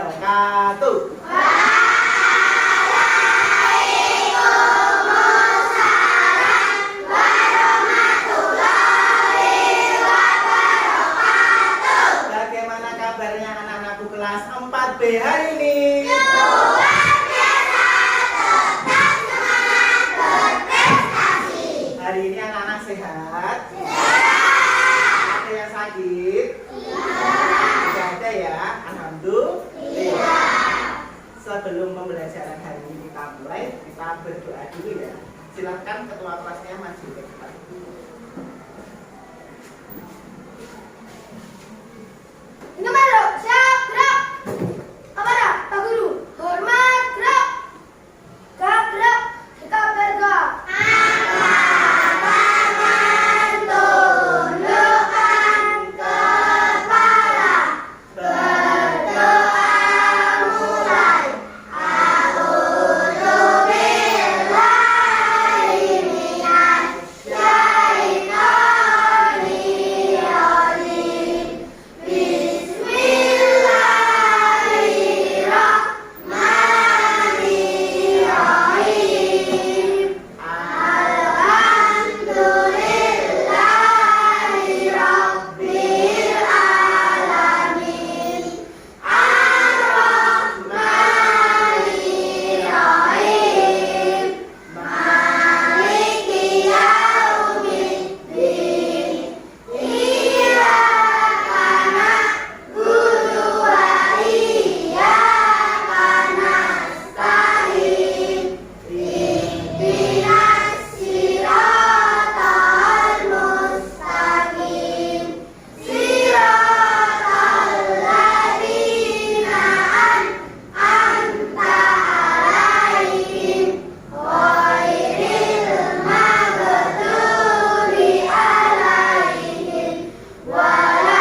wabarakatuh. Bagaimana kabarnya anak-anakku kelas 4B hari ini? Hari ini anak-anak sehat? Ada yang sakit? Tidak ada ya? Alhamdulillah. Sebelum pembelajaran hari ini kita mulai, kita berdoa dulu ya. Silakan ketua kelasnya maju ke depan. Numero, siap, gerak. Kepada Pak Guru, hormat, gerak. Gerak, gerak, sikap bergerak. Tangan, tundukkan kepala. Berdoa mulai. A'udzubillahi minasyaitonir rajim. Bismillahirrahmanirrahim. Alhamdulillahi rabbil alamin. Ar-Rahmanirrahim. Maliki yaumiddin. Iyyaka na'budu wa iyyaka nasta'in. Ihdinas siratal mustaqim. Siratal ladzina an'amta 'alaihim ghairil maghdubi 'alaihim waladdallin.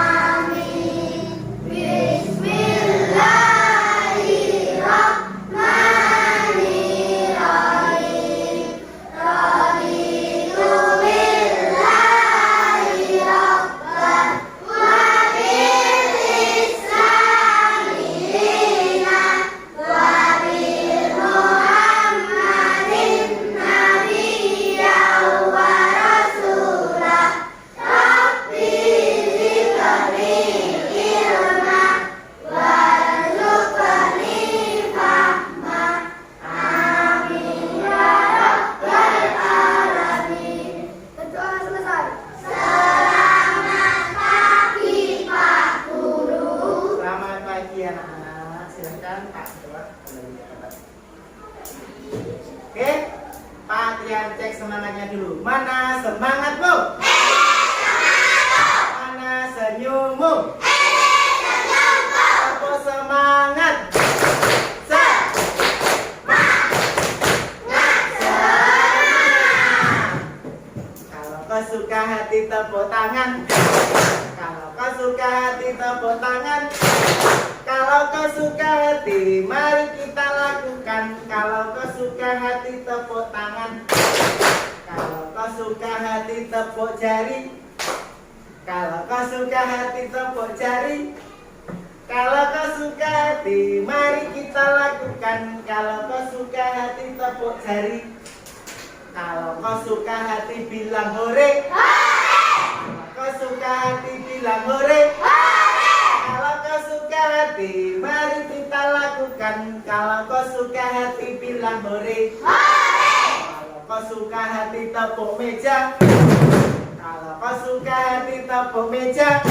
Amin. Bismillahirrahmanirrahim. Raditu billahi rabban wa bil islami dinan wa bi Muhammadin nabiyyan wa rasulah. Rabbi zidni ilma warzuqni fahma. Amin ya rabbal alamin. Berdoa selesai. Selamat pagi Pak Guru. Selamat pagi anak-anak. Silakan Pak Ketua kembali ke tempat. Oke, Pak Trian cek semangatnya dulu. Mana semangatmu? Mana senyummu? Apa semangat? Kalau kau suka hati tepuk tangan. Kalau kau suka hati tepuk tangan. Kalau kau suka hati, mari kita lakukan. Kalau kau suka hati tepuk tangan. Kalau kau suka hati tepuk jari. Kalau kau suka hati tepuk jari. Kalau kau suka hati, mari kita lakukan. Kalau kau suka hati tepuk jari. Kalau kau suka hati bilang hore. Kalau kau suka hati bilang hore. Kalau kau suka hati, mari kita lakukan. Kalau kau suka hati bilang hore. Kalau kau suka hati tepuk meja. Kalau kau suka hati tepuk meja.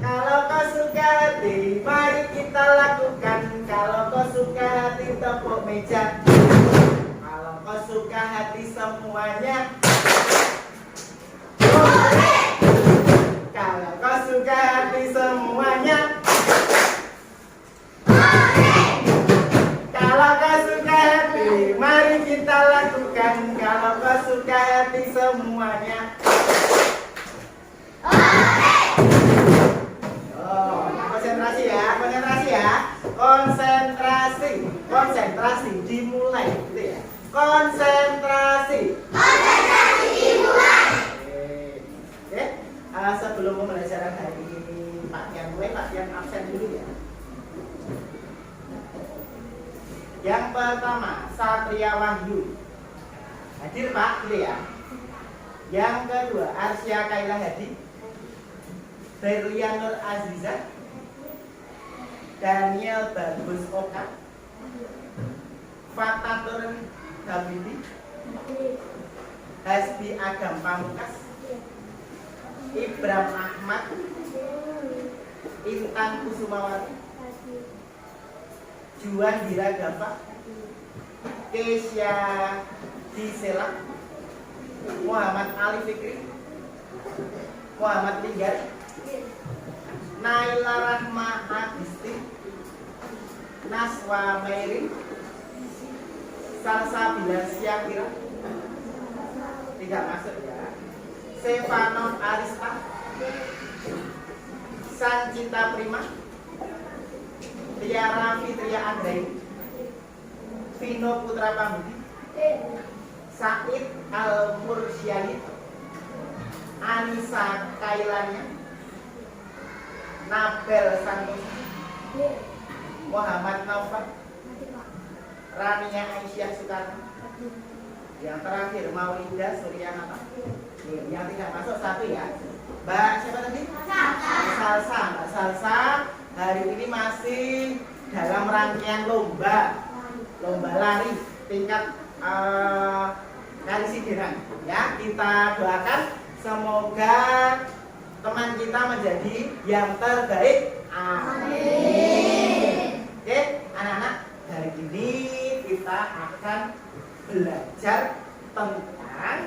Kalau kau suka hati, mari kita lakukan. Kalau kau suka hati tepuk meja. Kalau kau suka hati semuanya. Kalau kau suka hati semuanya. Kalau kau suka hati, mari kita lakukan. Kalau kau suka hati semuanya. Oh, konsentrasi ya, konsentrasi ya. Konsentrasi, konsentrasi dimulai, gitu ya. Konsentrasi. Konsentrasi dimulai. Oke. sebelum pembelajaran hari ini Pak Tian absen dulu ya. Yang pertama, Satria Wahyu. Hadir Pak, gitu ya. Yang kedua, Arsya Kaila Hadi, Berlianur Aziza, Daniel Bagus Oka, Fatatur Davidi, Hasbi Agam Pamungkas, Ibram Ahmad, Intan Kusumawati, Juan Diragava, Kesia Disela, Muhammad Ali Fikri, Muhammad Linggar, Naila Rahma Adisti, Naswa Mairin, Salsabila Syakira, tidak masuk ya. Stefano Arista, Sancita Prima, Tiara Fitria Andrei, Vino Putra Pamudi, Said Al Mursyadi, Anissa Kailanya, Nabel Santosa, Muhammad Naufal, Rania Aisyah Soekarno. Yang terakhir Maulida Suryanata. Yang tidak masuk satu ya. Mbak siapa tadi? Salsa. Mbak Salsa hari ini masih dalam rangkaian lomba lari tingkat Kali Sideran. Ya, kita doakan semoga teman kita menjadi yang terbaik. Amin. Oke, anak-anak, hari ini kita akan belajar tentang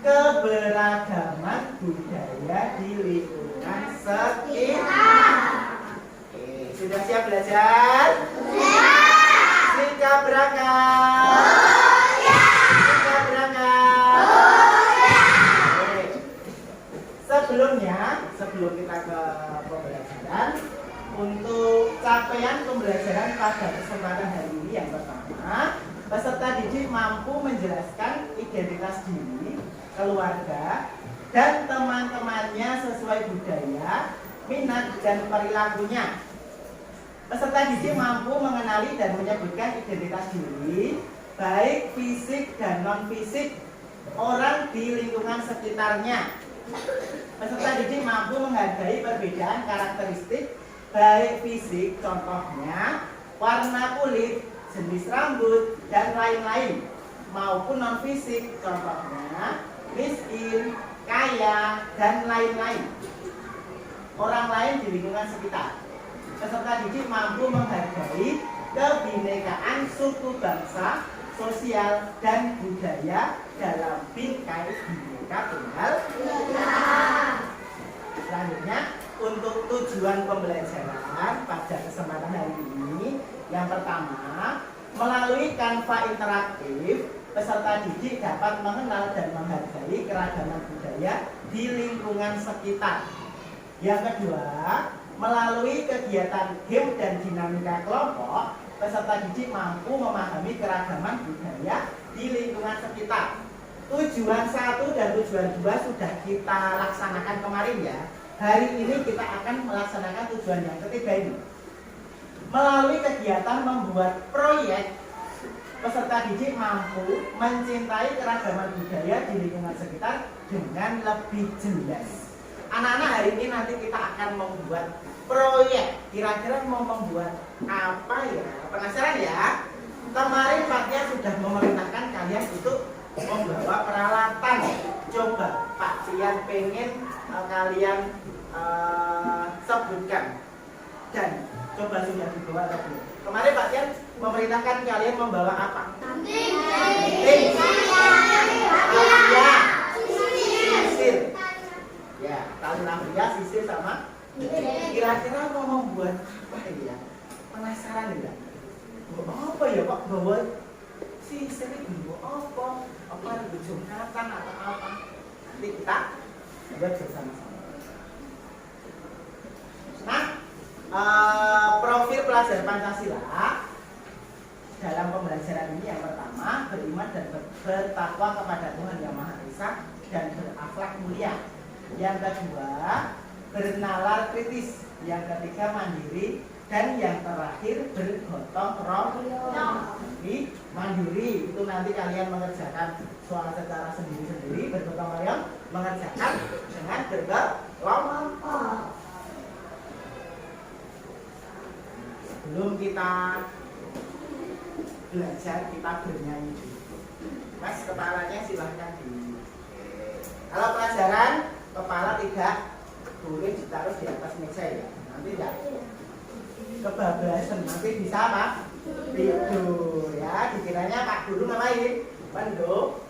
keberagaman budaya di lingkungan sekitar. Oke, sudah siap belajar? Siap berangkat? Siap berangkat? Oke. Sebelum kita ke pembelajaran, untuk capaian pembelajaran pada kesempatan hari ini yang pertama, peserta didik mampu menjelaskan identitas diri, keluarga, dan teman-temannya sesuai budaya, minat, dan perilakunya. Peserta didik mampu mengenali dan menyebutkan identitas diri, baik fisik dan non-fisik, orang di lingkungan sekitarnya. Peserta didik mampu menghargai perbedaan karakteristik, baik fisik, contohnya warna kulit, jenis rambut, dan lain-lain, maupun non-fisik, contohnya miskin, kaya, dan lain-lain, orang lain di lingkungan sekitar. Peserta didik mampu menghargai kebinekaan suku bangsa, sosial, dan budaya dalam bingkai Bhinneka Tunggal Ika. Selanjutnya, untuk tujuan pembelajaran pada kesempatan hari ini, yang pertama, melalui Canva interaktif, peserta didik dapat mengenal dan menghargai keragaman budaya di lingkungan sekitar. Yang kedua, melalui kegiatan game dan dinamika kelompok, peserta didik mampu memahami keragaman budaya di lingkungan sekitar. Tujuan 1 dan tujuan 2 sudah kita laksanakan kemarin ya. Hari ini kita akan melaksanakan tujuan yang ketiga ini. Melalui kegiatan membuat proyek, peserta didik mampu mencintai keragaman budaya di lingkungan sekitar dengan lebih jelas. Anak-anak, hari ini nanti kita akan membuat proyek. Kira-kira mau membuat apa ya? Penasaran ya? Kemarin Pak Tia sudah memerintahkan kalian untuk membawa peralatan. Coba Pak Tian pengen kalian sebutkan, dan coba sudah dibawa atau belum? Kemarin Pak Tian memerintahkan kalian membawa apa? Sisir. Ya, tali lampu, sisir sama. Kira-kira mau membuat apa ya? Penasaran enggak? Apa ya Pak bawa sisir itu apa? Apa itu jumatan atau apa? Nanti kita buat bersama-sama. Nah, profil pelajar Pancasila dalam pembelajaran ini yang pertama, beriman dan bertakwa kepada Tuhan Yang Maha Esa dan berakhlak mulia. Yang kedua, bernalar kritis. Yang ketiga, mandiri. Dan yang terakhir, bergotong royong. Jadi mandiri itu nanti kalian mengerjakan soal secara sendiri-sendiri, bergotong royong mengerjakan dengan berkelompok. Sebelum kita belajar, kita bernyanyi dulu. Mas, kepalanya silahkan di. Kalau pelajaran, kepala tidak boleh ditaruh di atas meja ya. Nanti enggak kebablasan, nanti bisa apa? Tidur ya. Dikiranya Pak Guru ngapain? Menduk.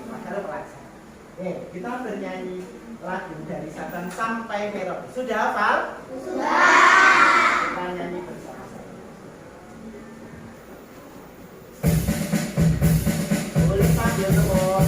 Padahal pelajaran. Oke, kita bernyanyi lagu dari Sabang sampai Merauke. Sudah hafal? Sudah. Kita nyanyi bersama-sama. Boleh sambil tepuk.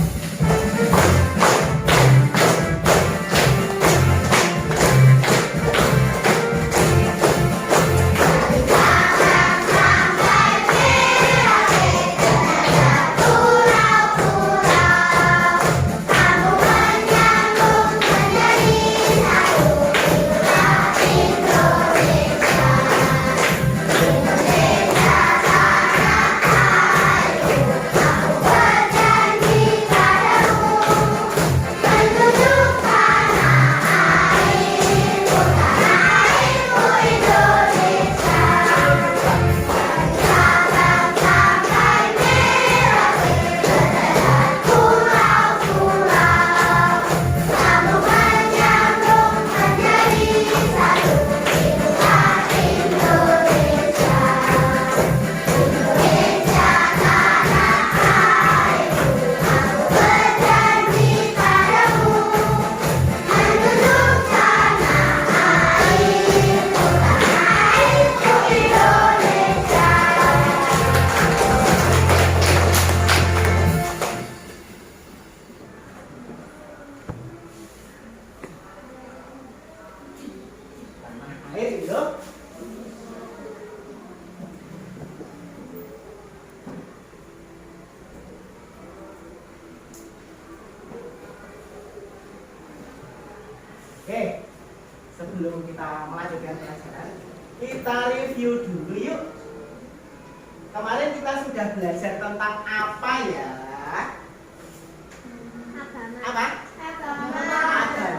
Oke, sebelum kita melanjutkan pelajaran, kita review dulu yuk. Kemarin kita sudah belajar tentang apa ya? Apa? Agama.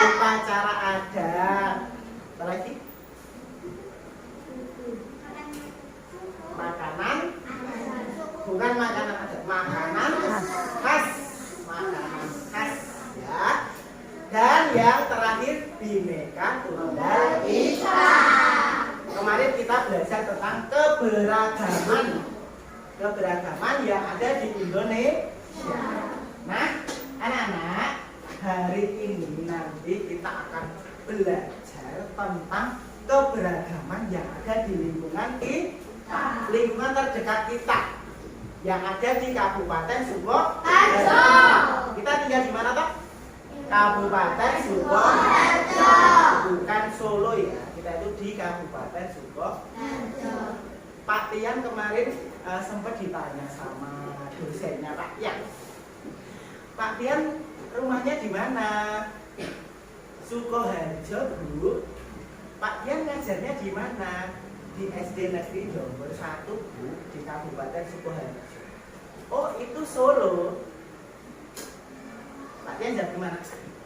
Upacara adat. Apa lagi? Makanan, bukan makanan adat, makanan khas, makanan khas ya. Dan yang terakhir Bhinneka Tunggal Ika. Kemarin kita belajar tentang keberagaman yang ada di Indonesia. Nah, anak-anak, hari ini nanti kita akan belajar tentang keberagaman yang ada di lingkungan kita, lingkungan terdekat kita yang ada di Kabupaten Sukoharjo. Kita tinggal di mana toh? Kabupaten Sukoharjo, bukan Solo ya. Kita itu di Kabupaten Sukoharjo. Pak Tian kemarin sempat ditanya sama dosennya Pak Tian. Pak Tian, rumahnya di mana? Sukoharjo, Bu. Pak Tian ngajarnya di mana? Di SD Negeri Jombor 1, Bu, di Kabupaten Sukoharjo. Oh, itu Solo. Pak Tian jawab gimana?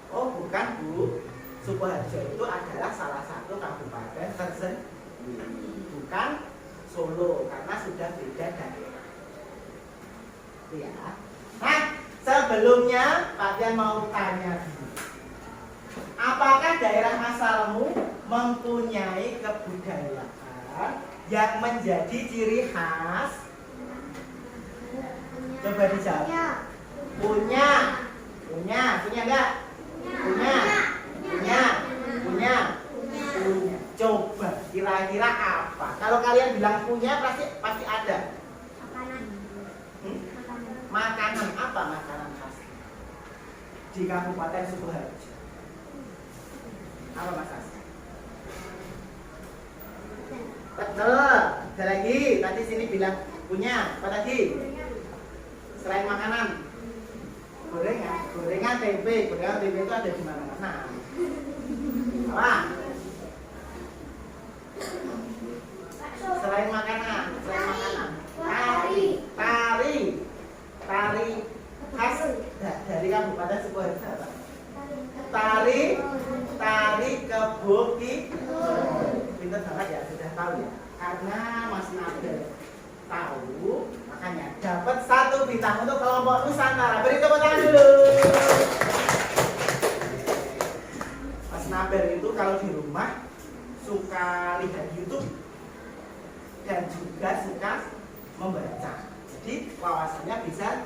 Oh, bukan, Bu. Sukoharjo itu adalah salah satu kabupaten tersendiri, bukan Solo, karena sudah beda daerah. Ya. Nah, sebelumnya Pak Tian mau tanya dulu. Apakah daerah asalmu mempunyai kebudayaan yang menjadi ciri khas? Coba dijawab. Punya enggak? Punya. Coba kira-kira apa? Kalau kalian bilang punya pasti ada. Makanan apa makanan khas di Kabupaten Sukoharjo? Apa Mas As? Betul. Ada lagi. Tadi sini bilang punya. Apa lagi? Selain makanan. Gorengan. Gorengan tempe. Gorengan tempe itu ada di mana-mana. Apa? Selain makanan. Selain makanan. Tari. Tari. Tari khas dari Kabupaten Sukoharjo. Tari. Tari keboki. Pintar banget ya, sudah tahu ya. Karena Mas Nabil tahu, makanya dapat 1 bintang untuk kelompok Nusantara. Beri tepuk tangan dulu. Mas Nabil itu kalau di rumah suka lihat YouTube dan juga suka membaca. Jadi wawasannya bisa.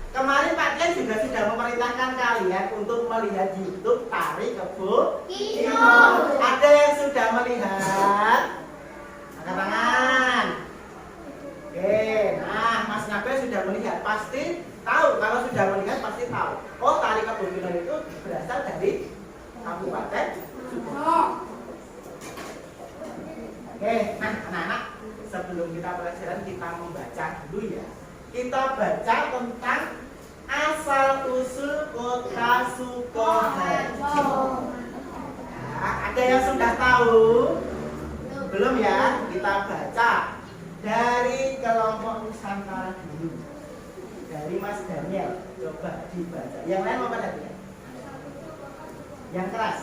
Kemarin Pak Ken juga sudah memerintahkan kalian untuk melihat YouTube Tari Kebo Timur. Ada yang sudah melihat? Angkat tangan. Oke, nah Mas Nabil sudah melihat, pasti tahu. Kalau sudah melihat pasti tahu. Oh, Tari Kebo Timur itu berasal dari Kabupaten Sukoharjo. Oke, nah anak-anak, sebelum kita pelajaran kita membaca dulu ya. Kita baca tentang asal-usul kota Sukoharjo. Nah, ada yang sudah tahu? Belum ya? Kita baca dari kelompok Nusantara dulu. Dari Mas Daniel, coba dibaca. Yang lain mau pada ya? Yang keras.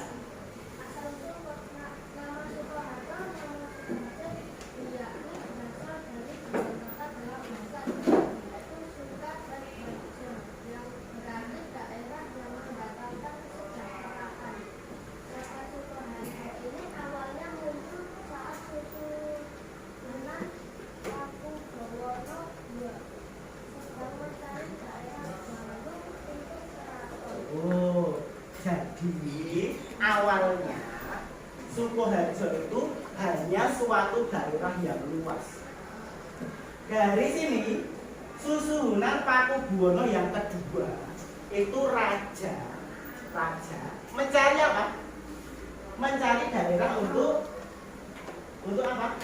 Jadi awalnya Sukoharjo itu hanya suatu daerah yang luas. Dari sini Susuhunan Pakubuwono yang kedua itu raja mencari apa? Mencari daerah untuk apa?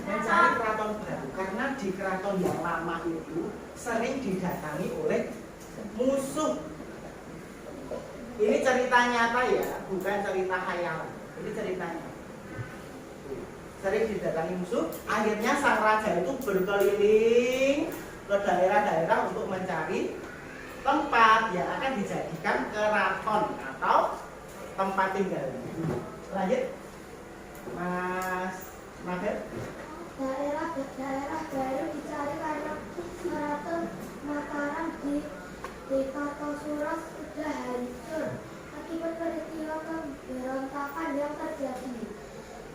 Mencari keraton baru. Karena di keraton yang lama itu sering didatangi oleh musuh. Ini cerita nyata ya, bukan cerita khayalan. Ini ceritanya. Sering didatangi musuh, akhirnya sang raja itu berkeliling ke daerah-daerah untuk mencari tempat yang akan dijadikan keraton atau tempat tinggal. Lanjut, Mas Nabil. Daerah baru dicari karena keraton Mataram di Kartosuro sudah hancur akibat peristiwa pemberontakan yang terjadi.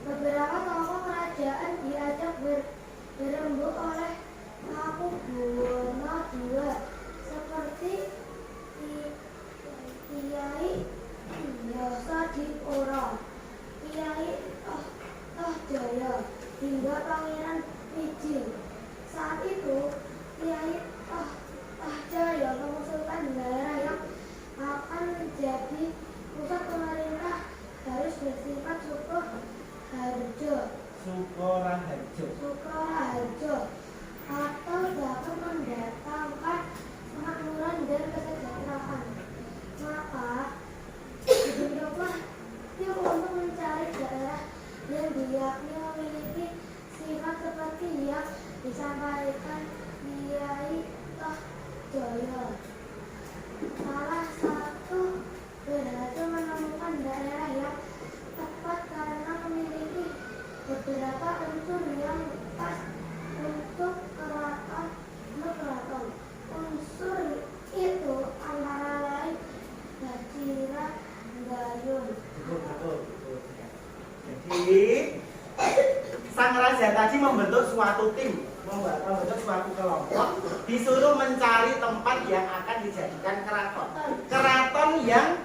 Beberapa tokoh kerajaan diajak berembuk oleh Pakubuwono II seperti Kiai Yasadipuro, Kiai Tohjaya hingga Pangeran Pijing. Saat itu Kiai Tohjaya mengusulkan daerah yang akan menjadi pusat pemerintah harus bersifat Sukoharjo atau dapat mendatangkan kemakmuran dan kesejahteraan. Maka dibentuklah tim untuk mencari daerah yang diyakini memiliki sifat seperti yang disampaikan Kiai Tohjaya. Salah satu berhasil menemukan daerah yang tepat karena memiliki beberapa unsur yang pas untuk keraton. Unsur itu antara lain Bajira Gayun. Betul. Jadi sang raja tadi membentuk suatu tim, membentuk suatu kelompok, disuruh mencari tempat yang akan dijadikan keraton. Keraton yang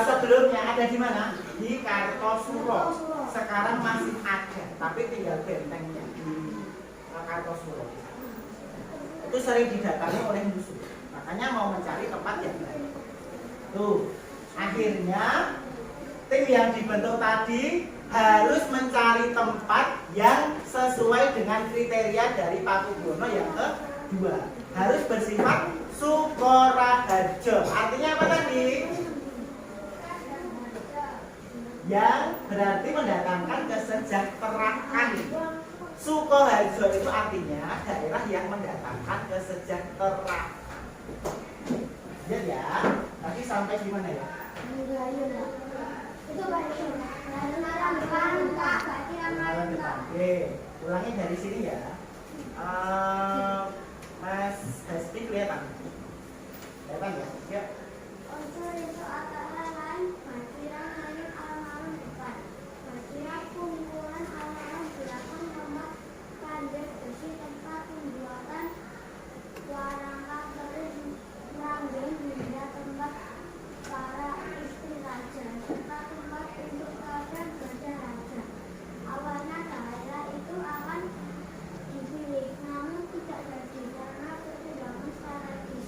sebelumnya ada di mana? Di Kartosuro. Sekarang masih ada, tapi tinggal bentengnya di Kartosuro. Itu sering didatangi oleh musuh. Makanya mau mencari tempat yang lain. Tuh, akhirnya tim yang dibentuk tadi harus mencari tempat yang sesuai dengan kriteria dari Pakubuwono yang kedua. Harus bersifat Sukoraharjo. Artinya apa tadi? Yang berarti mendatangkan kesejahteraan. Sukoharjo itu artinya daerah yang mendatangkan kesejahteraan. Lihat ya, tadi sampai gimana ya? Itu baca. Oke, ulangi dari sini ya. Mas Hesti kelihatan? Kelihatan ya? Ya. Unsur itu antara lain bagian lain alun-alun depan, bagian kumpulan alun-alun belakang, tempat pandai besi, tempat pembuatan warangka keris meranggen hingga tempat para istri raja, serta tempat untuk kalian gajah raja. Awalnya daerah itu akan dipilih, namun tidak jadi karena pertimbangan strategis.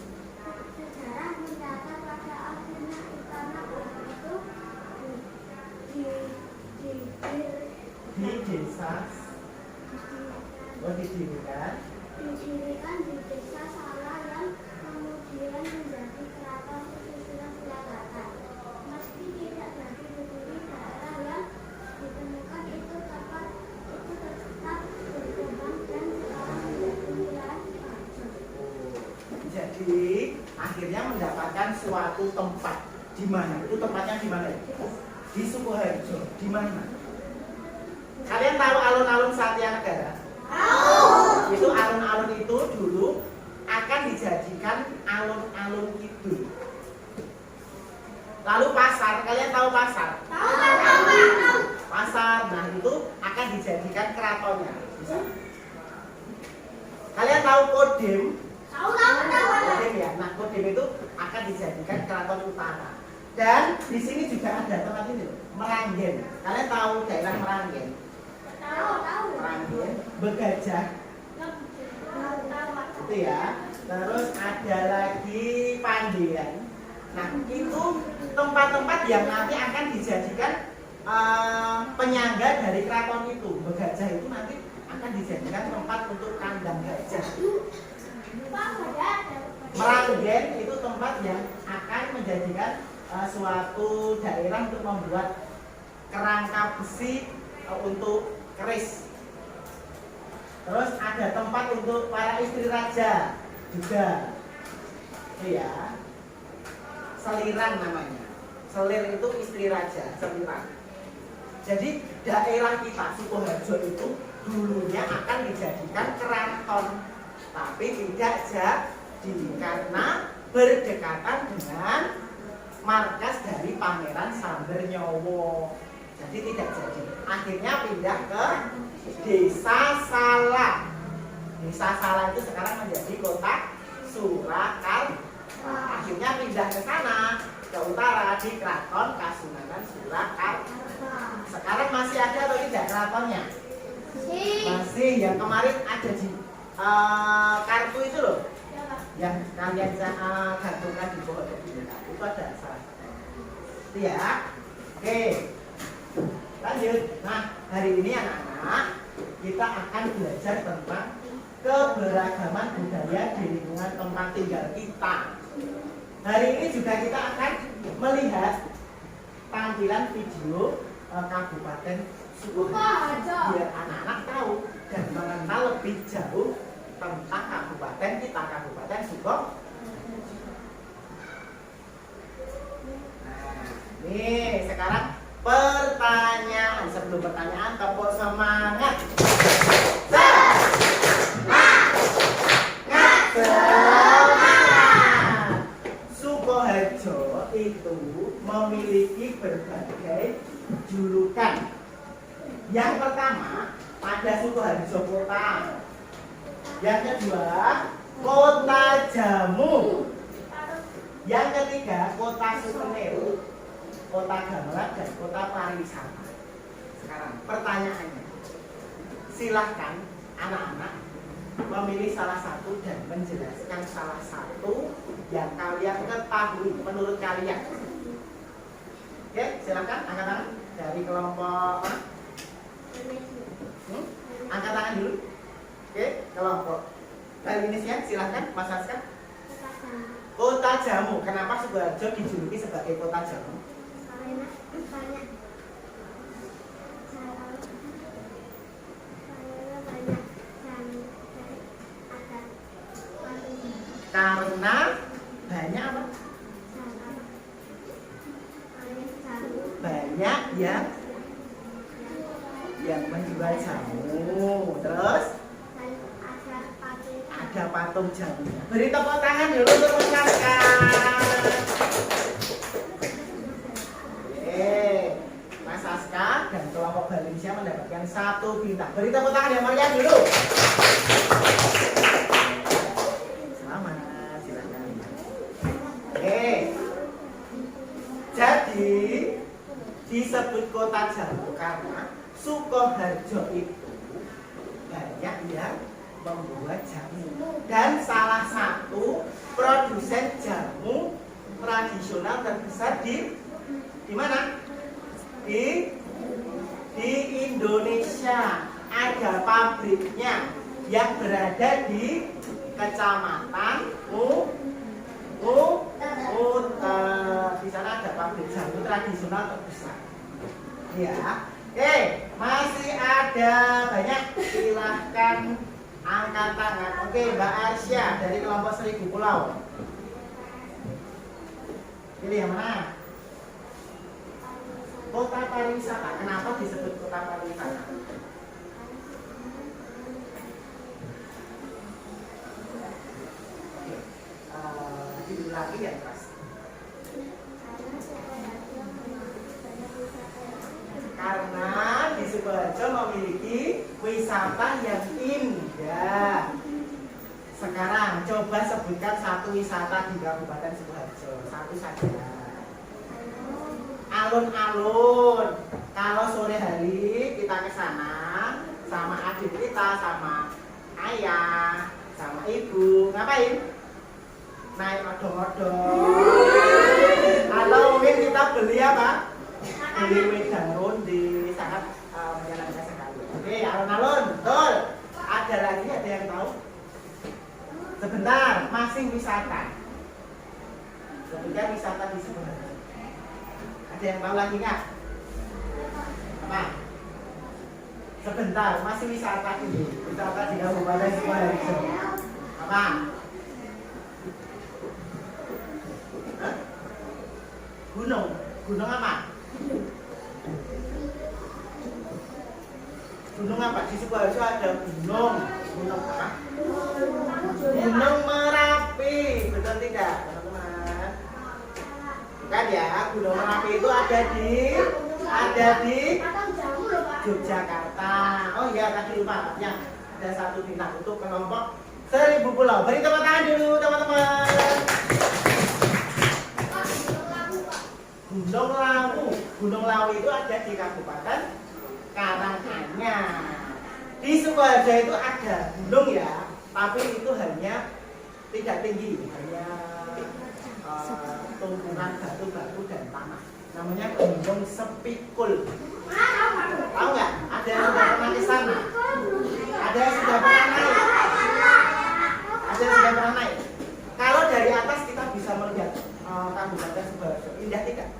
Sejarah mencatat pada akhirnya istana baru itu didirikan di desa Salah yang kemudian menjadi keraton Susunan Surakarta. Meski tidak jadi berdiri, daerah yang ditemukan itu tetap berkembang dan sekarang menjadi wilayah Raja. Jadi akhirnya mendapatkan suatu tempat. Di mana? Itu tempatnya di mana? Di Sukoharjo. Di mana? Kalian tahu alun-alun Satya Negara? Tahu. Itu alun-alun itu dulu akan dijadikan alun-alun kidul. Lalu pasar, kalian tahu pasar? Tahu. Pasar, nah itu akan dijadikan keratonnya. Bisa. Kalian tahu Kodim? Tahu. Kodim ya. Nah, Kodim itu akan dijadikan keraton utara. Dan di sini juga ada tempat ini loh, Meranggen. Kalian tahu daerah Meranggen? Tahu. Meranggen, Begajah, itu ya. Terus ada lagi Pandian. Nah, itu tempat-tempat yang nanti akan dijadikan penyangga dari keraton itu. Begajah itu nanti akan dijadikan tempat untuk kandang gajah. Meranggen itu tempat yang akan menjadikan suatu daerah untuk membuat kerangka besi untuk keris. Terus ada tempat untuk para istri raja juga. Itu ya. Seliran namanya. Selir itu istri raja, seliran. Jadi daerah kita Sukoharjo itu dulunya akan dijadikan keraton, tapi tidak jadi karena berdekatan dengan markas dari Pangeran Sambernyowo. Jadi tidak jadi. Akhirnya pindah ke Desa Salah. Desa Salah itu sekarang menjadi kota Surakarta. Akhirnya pindah ke sana, ke utara di Keraton Kasunanan Surakarta. Sekarang masih ada atau tidak keratonnya? Masih. Yang kemarin ada di kartu itu loh, yang kalian gantungkan di bawah itu ada salah. Itu ya. Oke, lanjut. Nah, hari ini anak-anak kita akan belajar tentang keberagaman budaya di lingkungan tempat tinggal kita. Hari ini juga kita akan melihat tampilan video Kabupaten Sukoharjo biar anak-anak tahu dan mengenal lebih jauh tentang kabupaten kita, Kabupaten Sukoharjo. Nah, nih sekarang pertanyaan. Sebelum pertanyaan, tepuk semangat. Sukoharjo itu memiliki berbagai julukan. Yang pertama, ada Sukoharjo Kota. Yang kedua, Kota Jamu. Yang ketiga, Kota Souvenir, Kota Gamelan, dan Kota Pariwisata. Sekarang pertanyaannya, silahkan anak-anak memilih salah satu dan menjelaskan salah satu yang kalian ketahui menurut kalian. Oke, silahkan angkat tangan dari kelompok Angkat tangan dulu. Oke, kelompok. Inisial silahkan Mas Aska. Kota Jamu. Kenapa Sidoarjo dijuluki sebagai kota jamu? Karena banyak Karena banyak apa? Banyak yang menjual jamu. Terus ada patung jamu. Beri tepuk tangan dulu untuk Mas Aska. Mas Aska dan kelompok Balinsia mendapatkan 1 bintang. Beri tepuk tangan yang meriah dulu. Selamat, silakan. Jadi disebut kota jamu karena Sukoharjo itu banyak yang membuat jamu dan salah satu produsen jamu tradisional terbesar di mana? Di Indonesia. Ada pabriknya yang berada di Kecamatan di sana ada pabrik jamu tradisional terbesar. Ya. Masih ada banyak. Silahkan angkat tangan. Oke, Mbak Arsya dari kelompok 1000 Pulau. Pilih yang mana? Kota pariwisata. Kenapa disebut kota pariwisata? Tidur lagi ya, Mas. Karena di Sidoarjo memiliki wisata yang indah. Sekarang coba sebutkan satu wisata di Kabupaten Sidoarjo, satu saja. Alun-alun. Kalau sore hari kita ke sana sama adik kita, sama ayah, sama ibu, ngapain? Naik odong-odong. Atau mungkin kita beli apa? Beli wedang ronde, sangat menyenangkan sekali. Oke, alun-alun, betul. Ada lagi, ada yang tahu? Sebentar, masih wisata. Sebutkan wisata di Sidoarjo. Ada yang tahu lagi nggak? Apa? Sebentar, masih wisata ini. Wisata di Kabupaten Sidoarjo. Apa? Hah? Gunung. Gunung apa? Gunung apa? Di Sidoarjo ada gunung. Gunung apa? Gunung Merapi. Betul tidak, teman-teman? Bukan ya, Gunung Merapi itu ada di Yogyakarta. Oh iya, tadi lupa. Ya, ada 1 bintang untuk kelompok 1000 Pulau. Beri tepuk tangan dulu, teman-teman. Gunung Lawu. Gunung Lawu itu ada di Kabupaten Karanganyar. Di Sidoarjo itu ada gunung ya, tapi itu hanya tidak tinggi, hanya tumpukan batu-batu dan tanah. Namanya Gunung Sepikul. Tahu nggak? Ada yang sudah pernah ke sana? Ada yang sudah pernah naik? Ada yang sudah pernah naik? Kalau dari atas kita bisa melihat Kabupaten Sidoarjo. Indah tidak?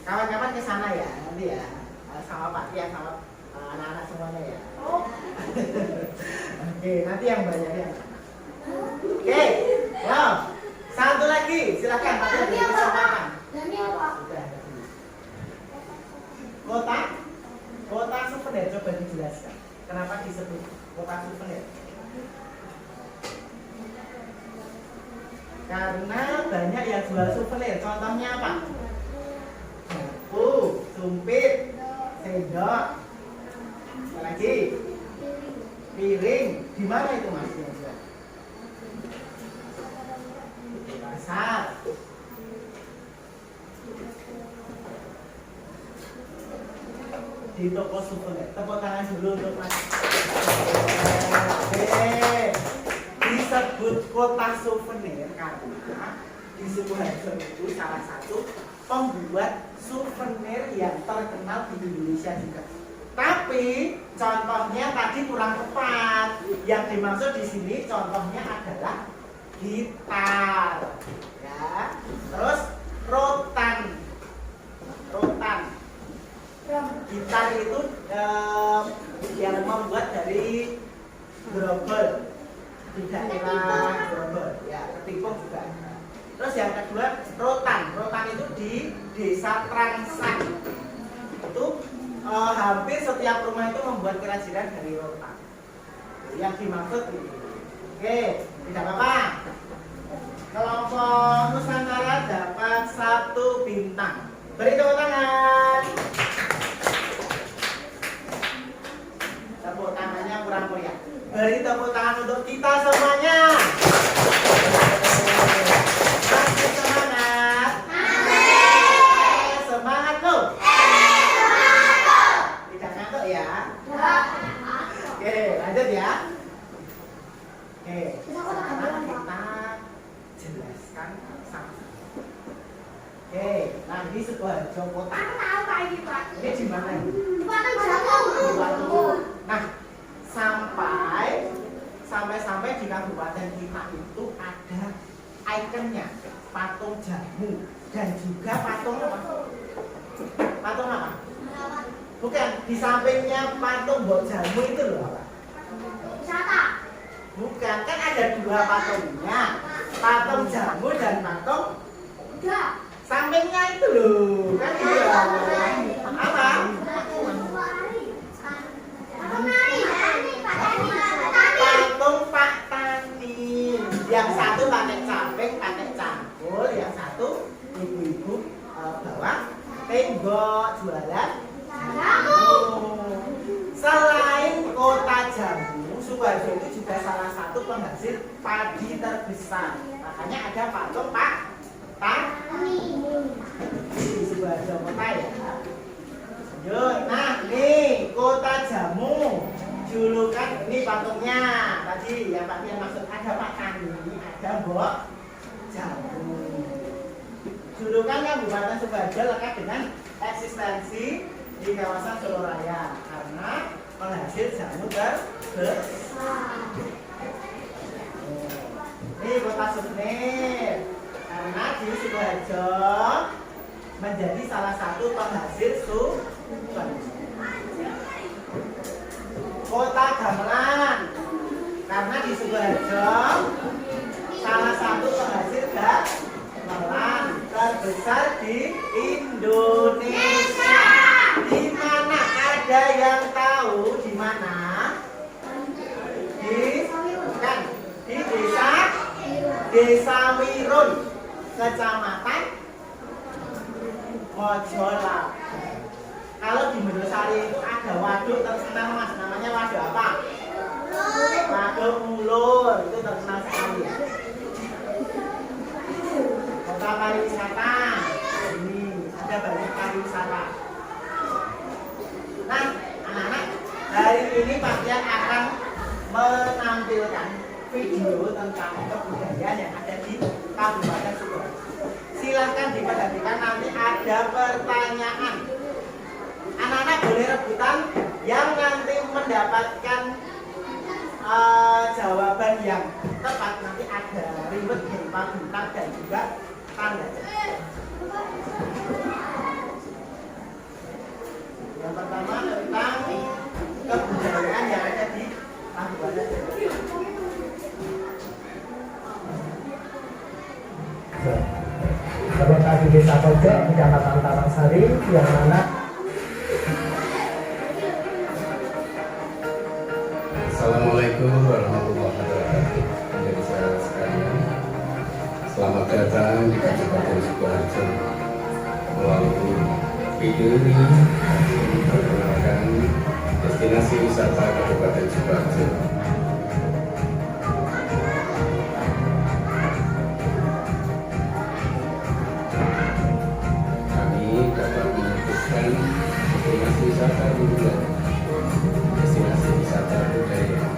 Kawan-kawan ke sana ya nanti ya, sama Pak Tian, sama anak-anak semuanya ya. Oke, nanti yang banyak ya. Oke, wow. Satu lagi, silakan Pak Tian, beri kesempatan. Sudah. Kota souvenir, coba dijelaskan. Kenapa disebut kota souvenir? Karena banyak yang jual souvenir. Contohnya apa? Garpu, sumpit, sendok, apa lagi? Piring. Di mana itu Mas? Di pasar. Di toko souvenir. Tepuk tangan dulu untuk Mas. Disebut kota souvenir karena di Sidoarjo itu salah satu pembuat souvenir yang terkenal di Indonesia juga. Tapi contohnya tadi kurang tepat. Yang dimaksud di sini contohnya adalah gitar, ya. Terus rotan. Gitar itu yang membuat dari grobol di daerah Grobol, ya, ketipung juga. Terus yang kedua rotan itu di desa Trangsan. Itu hampir setiap rumah itu membuat kerajinan dari rotan. Yang dimaksud itu. Oke, tidak apa-apa. Kelompok Nusantara dapat 1 bintang. Beri tepuk tangan. Tepuk tangannya kurang meriah. Beri tepuk tangan untuk kita semuanya. Masih semangat? Semangat loh. Tidak ngantuk ya? Oke, lanjut ya. Oke, sekarang kita jelaskan sama-sama. Oke, nah ini sebuah kota. Ini di mana ini? Di Batu. Nah, sampai di kabupaten kita itu ada ikonnya, patung jamu dan juga patung apa? Patung apa? Bukan, di sampingnya patung mbok jamu itu loh apa? Bukan, kan ada 2 patungnya, patung jamu dan patung sampingnya itu loh, kan iya. Apa? Patung Pak Tani. Yang satu pakai samping, pakai cangkul, yang satu ibu-ibu bawa tembok jualan jamu. Selain kota jamu, Sukoharjo itu juga salah satu penghasil padi terbesar. Makanya ada patung Pak Tani di Sukoharjo kota ya. Yuk, nah nih kota jamu. Julukan ini patungnya tadi ya Pak, yang maksud ada Pak Tani, ada Mbok Jamu. Julukan Kabupaten Sukoharjo lekat dengan eksistensi di kawasan Solo Raya karena penghasil jamu terbesar. Ini kota souvenir karena di Sukoharjo menjadi salah satu penghasil souvenir. Kota gamelan karena di Sukoharjo salah satu penghasil gamelan terbesar di Indonesia. Di mana ada yang tahu di mana? Bukan, di Desa Wirun, Kecamatan Mojolak. Kalau di Mendosari itu ada waduk terkenal Mas, namanya waduk apa? Waduk Mulur, itu terkenal sekali. Kota pariwisata, ini ada banyak pariwisata. Nah, anak-anak, hari ini Pak Dian akan menampilkan video tentang kebudayaan yang ada di Kabupaten Sukoharjo. Silahkan diperhatikan, nanti ada pertanyaan. Anak-anak boleh rebutan yang nanti mendapatkan jawaban yang tepat. Nanti ada reward berupa bintang dan juga tanda. Yang pertama tentang kebudayaan yang ada di Kabupaten Sukoharjo. Terletak di Desa Pojok, Kecamatan Tawangsari, yang mana Assalamualaikum warahmatullahi wabarakatuh. Menjadi saudara sekalian, selamat datang di Kabupaten Sukoharjo. Melalui video ini memperkenalkan destinasi wisata Kabupaten Sukoharjo. Kami dapat menyebutkan destinasi wisata unggulan, destinasi wisata budaya.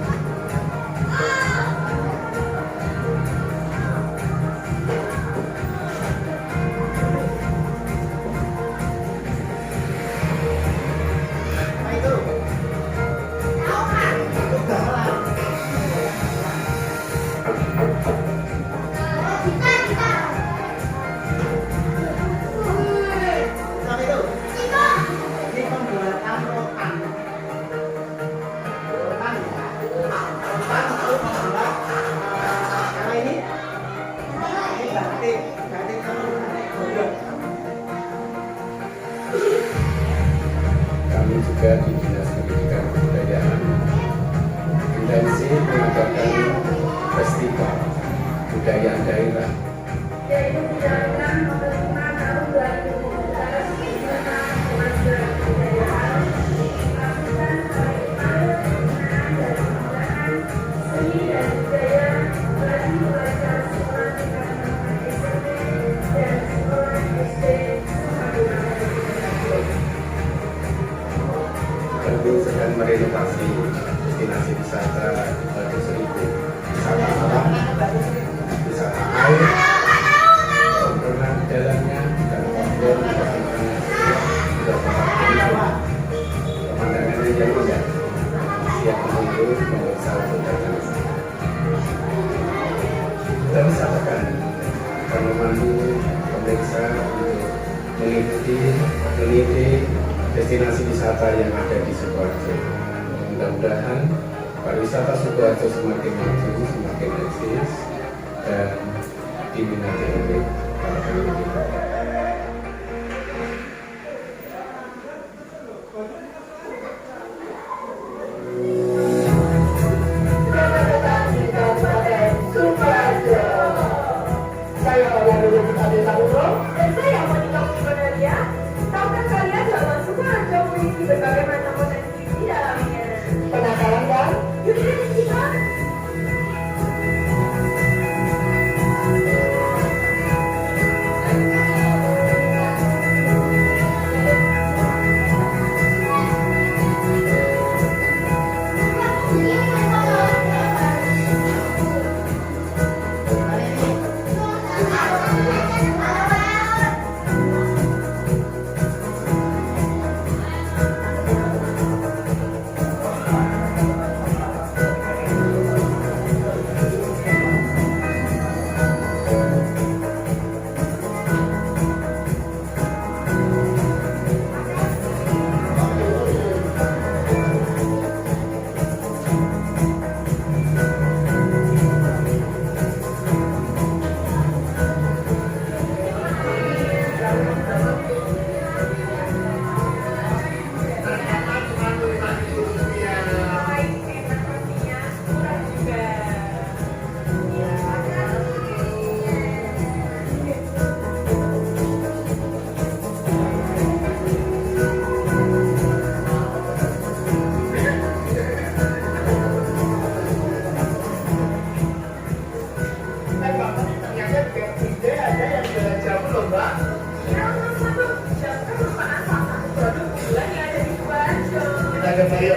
dari Dinas Pendidikan dan Kebudayaan intensif mengadakan festival budaya daerah yaitu Undang-Undang Nomor 5 Tahun 2017 tentang Kemajuan Kebudayaan, Penghapusan Hal-Hal penggunaan dan penggunaan seni dan budaya bagi pelajar sekolah tingkat menengah SMP dan sekolah SD Kabupaten Sidoarjo. tentu sedang merenovasi destinasi wisata Batu Seribu, wisata alam, wisata air, sempurna di dalamnya, dan faktor pemandangannya yang indah, siap menunggu pemirsa untuk datang. Kita wisatakan akan memandu pemirsa untuk meneliti destinasi wisata yang ada di Sukoharjo. Mudah-mudahan pariwisata Sukoharjo semakin maju, semakin eksis, dan diminati oleh para pengunjung. Saya orang dulu kita desa Gunung. Dan saya Monika Mukonaria. Tahukah kalian bahwa Sukoharjo memiliki berbagai macam potensi di dalamnya? Penasaran kan? Yuk kita kita. Ada Mario.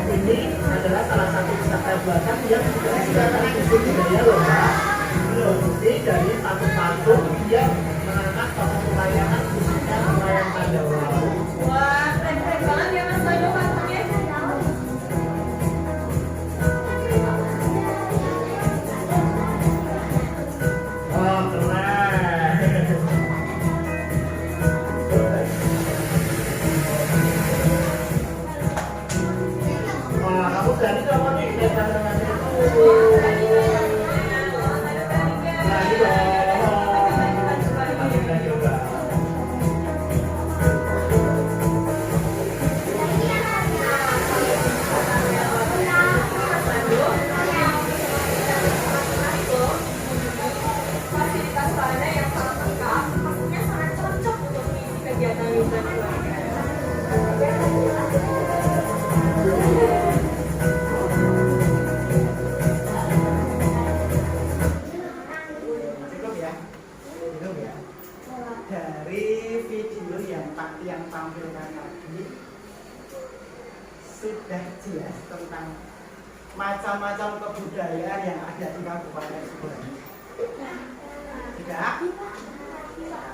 Ini adalah salah satu wisata buatan yang disediakan khusus budaya loh Mbak. Ini dari patung-patung yang mengangkat tokoh pewayangan khususnya pewayangan Pandawa. Wah, keren banget ya Mas Toyo patungnya. Oh keren. Wah kamu berani kamu nih lihat tantangannya itu. Berani dong. Kita coba. dari video yang Pak Tiang tampilkan tadi sudah jelas tentang macam-macam kebudayaan yang ada di Kabupaten Sidoarjo. Tidak?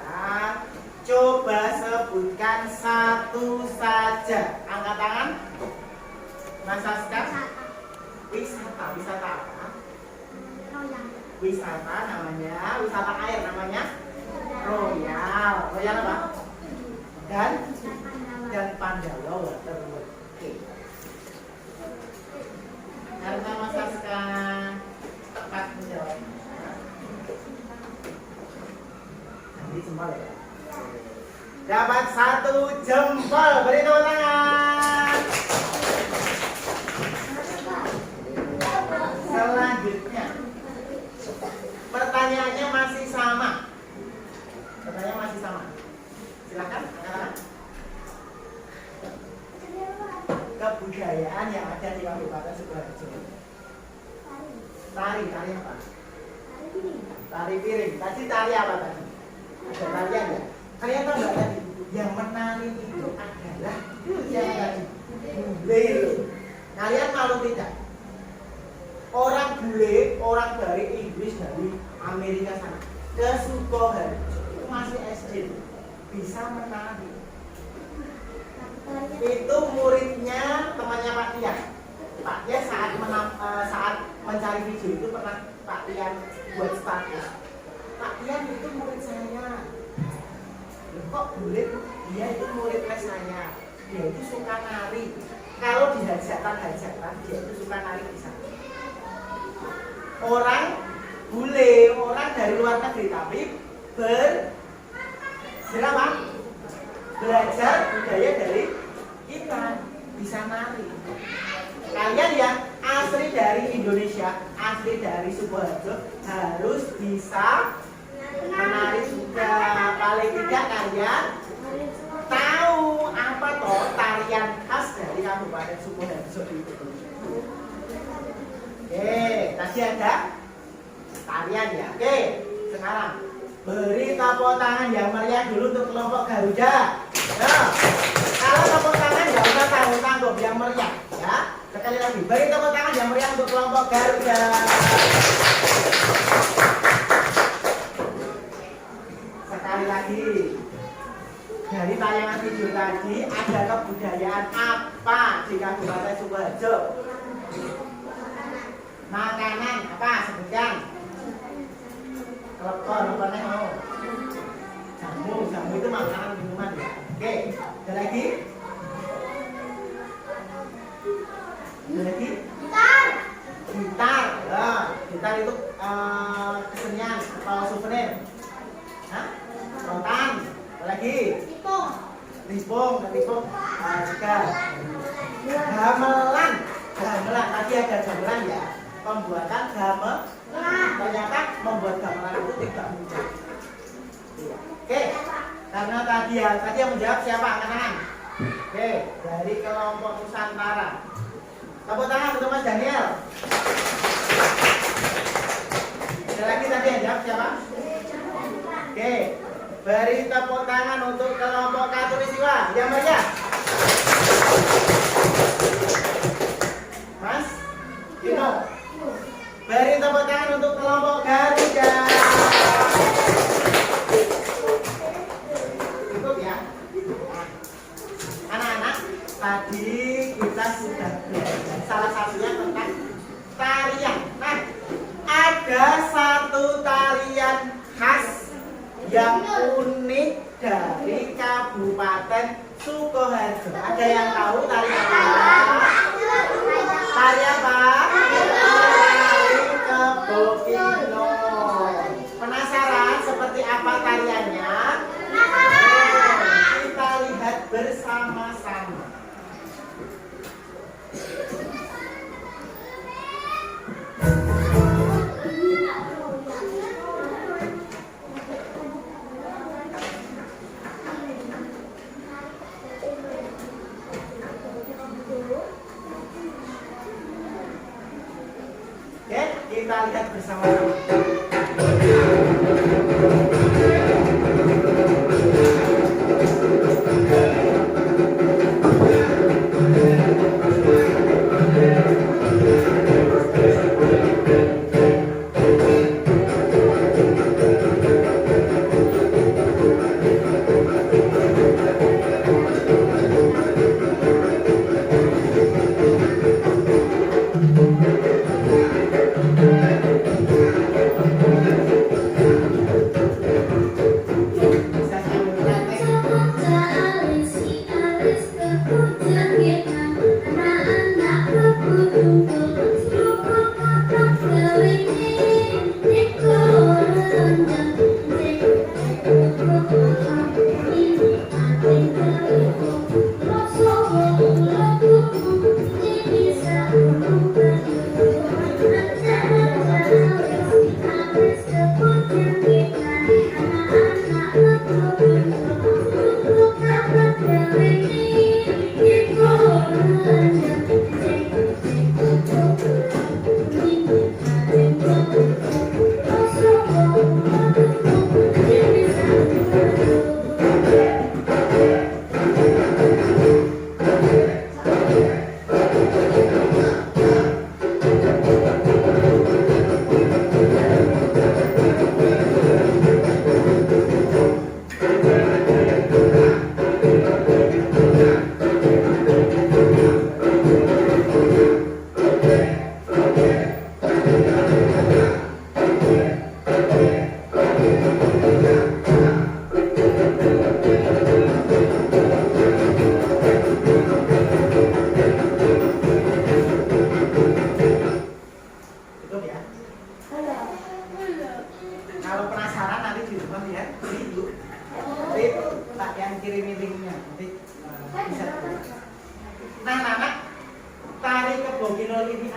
Nah, coba sebutkan satu saja. Angkat tangan. Mas Aska. Wisata. Wisata apa? Wisata namanya. Wisata air namanya Royal. Royal apa? Dan Pandawa Water. Oke. Karena Mas Aska tepat menjawab. Nanti jempol ya. Dapat 1 jempol. Beri tepuk tangan. Selanjutnya, pertanyaannya masih sama. Pertanyaan masih sama. Silakan. Kebudayaan yang ada di Kabupaten Sidoarjo. Tari apa? Tari piring. Tadi tari apa tadi? Ada tarian ya? Kalian tahu nggak tadi? Yang menari itu adalah yang tadi bule. Kalian malu tidak? Orang bule, orang dari Inggris, dari Amerika sana ke Sukoharjo itu masih SD, bisa menari. Itu muridnya temannya Pak Tian. Pak Tian saat mencari video itu pernah Pak Tian buat status. Pak Tian itu murid saya. Loh, kok bule? Dia itu murid les saya. Dia itu suka nari. Kalau di hajatan dia itu suka nari di sana. Orang bule, orang dari luar negeri tapi belajar budaya dari kita, bisa nari. Kalian yang asli dari Indonesia, asli dari Sukoharjo harus bisa menari juga. Paling tidak kalian tahu apa toh tarian khas dari Kabupaten Sukoharjo itu. Oke, tadi ada tarian ya. Oke, sekarang beri tepuk tangan yang meriah dulu untuk kelompok Garuda. Nah, kalau tepuk tangan nggak usah tangguh-tangguh, yang meriah ya. Sekali lagi, beri tepuk tangan yang meriah untuk kelompok Garuda. Sekali lagi, dari tayangan video tadi ada kebudayaan apa di Kabupaten Sidoarjo? Makanan apa? Sebutkan. Klepon, apa nih mau? Jamu itu makanan minuman ya. Oke, ada lagi? Gitar. Ya, gitar itu kesenian atau souvenir. Hah? Rotan. Ada lagi? Lipung. Juga. Gamelan. Tadi ada gamelan ya. Pembuatan gamelan. Ternyata membuat gamelan itu tidak mudah. Oke, karena tadi yang menjawab siapa? Angkat tangan. Oke, dari kelompok Nusantara. Tepuk tangan untuk Mas Daniel. Ada lagi tadi yang jawab siapa? Oke, beri tepuk tangan untuk kelompok Katulistiwa. Yang meriah. Mas Dino. Beri tepuk tangan untuk kelompok Garuda. Cukup ya. Anak-anak, tadi kita sudah belajar salah satunya tentang tarian. Nah, ada satu tarian khas yang unik dari Kabupaten Sukoharjo. Ada yang tahu tarian apa? Tarian apa? Kebokino. Penasaran seperti apa tariannya? Kita lihat bersama-sama. Oke, kita lihat bersama-sama.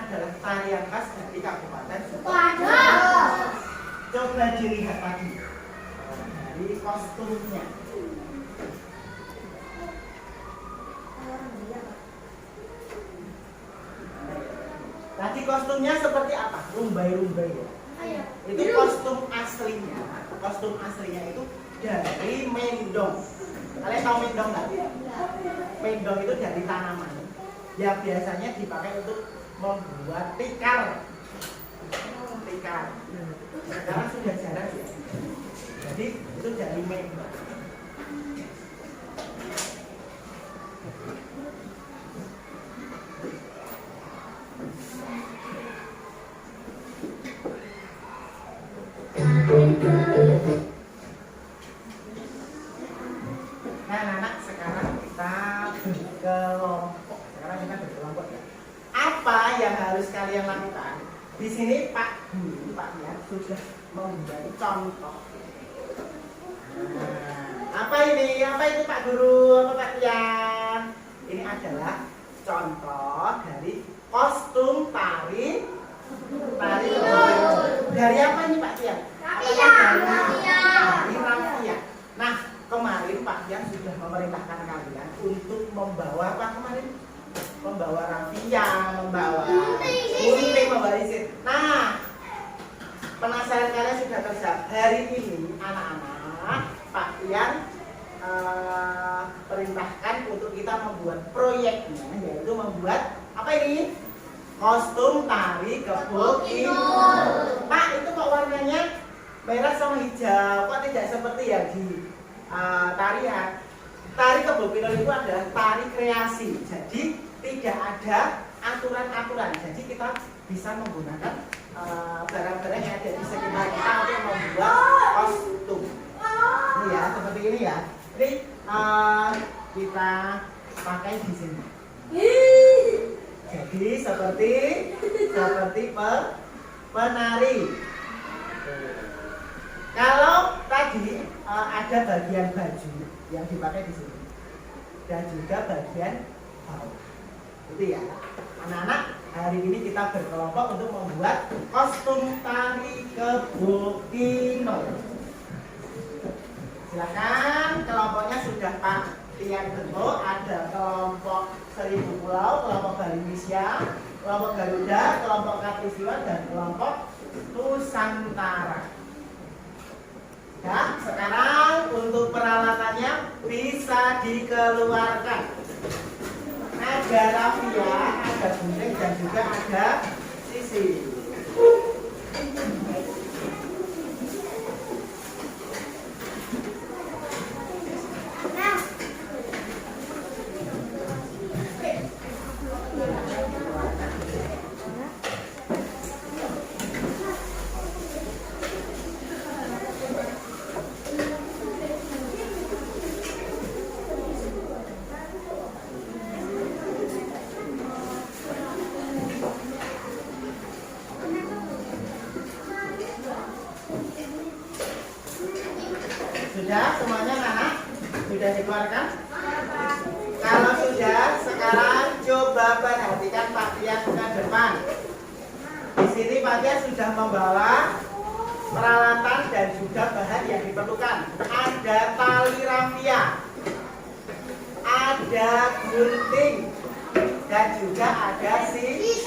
adalah tarian khas dari Kabupaten Waduh. Coba dilihat lagi dari kostumnya. Tadi kostumnya seperti apa? Rumbai-rumbai ya. Ayo. Itu kostum aslinya. Kostum aslinya itu dari mendong. Kalian tahu mendong nggak? Mendong itu dari tanaman yang biasanya dipakai untuk membuat tikar. Tikar. Sekarang sudah jarang ya. Jadi itu dari mendong. Nah, anak sekarang kita berkelompok. Sekarang kita berkelompok ya. Apa yang harus kalian lakukan? Di sini Pak Guru, Pak ya, sudah membuat contoh. Nah, apa ini? Apa itu Pak Guru? Apa Pak Tian? Ini adalah contoh dari kostum tari dari apa ini Pak Tian? Dari raffia. Nah, kemarin Pak Tian sudah memerintahkan kalian untuk membawa apa kemarin? Membawa raffia, membawa gunting, membawa lisin. Nah, penasaran kalian sudah terjawab. Hari ini anak-anak Pak Tian perintahkan untuk kita membuat proyeknya, yaitu membuat apa ini? Kostum tari kebo kinul. Pak, itu kok warnanya merah sama hijau, kok tidak seperti yang di tarian? Tari kebo kinul itu adalah tari kreasi, jadi tidak ada aturan-aturan. Jadi kita bisa menggunakan barang-barang yang ada di sekitar kita untuk membuat kostum. Ini ya, seperti ini ya. Ini kita pakai di sini. Jadi seperti penari. Kalau tadi ada bagian baju yang dipakai di sini dan juga bagian bau. Itu ya. Anak-anak, hari ini kita berkelompok untuk membuat kostum tari kebo kinul. Silakan, kelompoknya sudah Pak Tian bentuk. Ada kelompok 1000 Pulau, kelompok Garuda, kelompok Garuda, kelompok Katulistiwa, dan kelompok Nusantara. Ya, sekarang untuk peralatannya bisa dikeluarkan. Ada raffia, ada gunting, dan juga ada sisir. Sudah semuanya anak? Sudah dikeluarkan? Kalau sudah, sekarang coba perhatikan Pak Tian ke depan. Di sini Pak Tian sudah membawa peralatan dan juga bahan yang diperlukan. Ada tali raffia, ada gunting, dan juga ada sisir.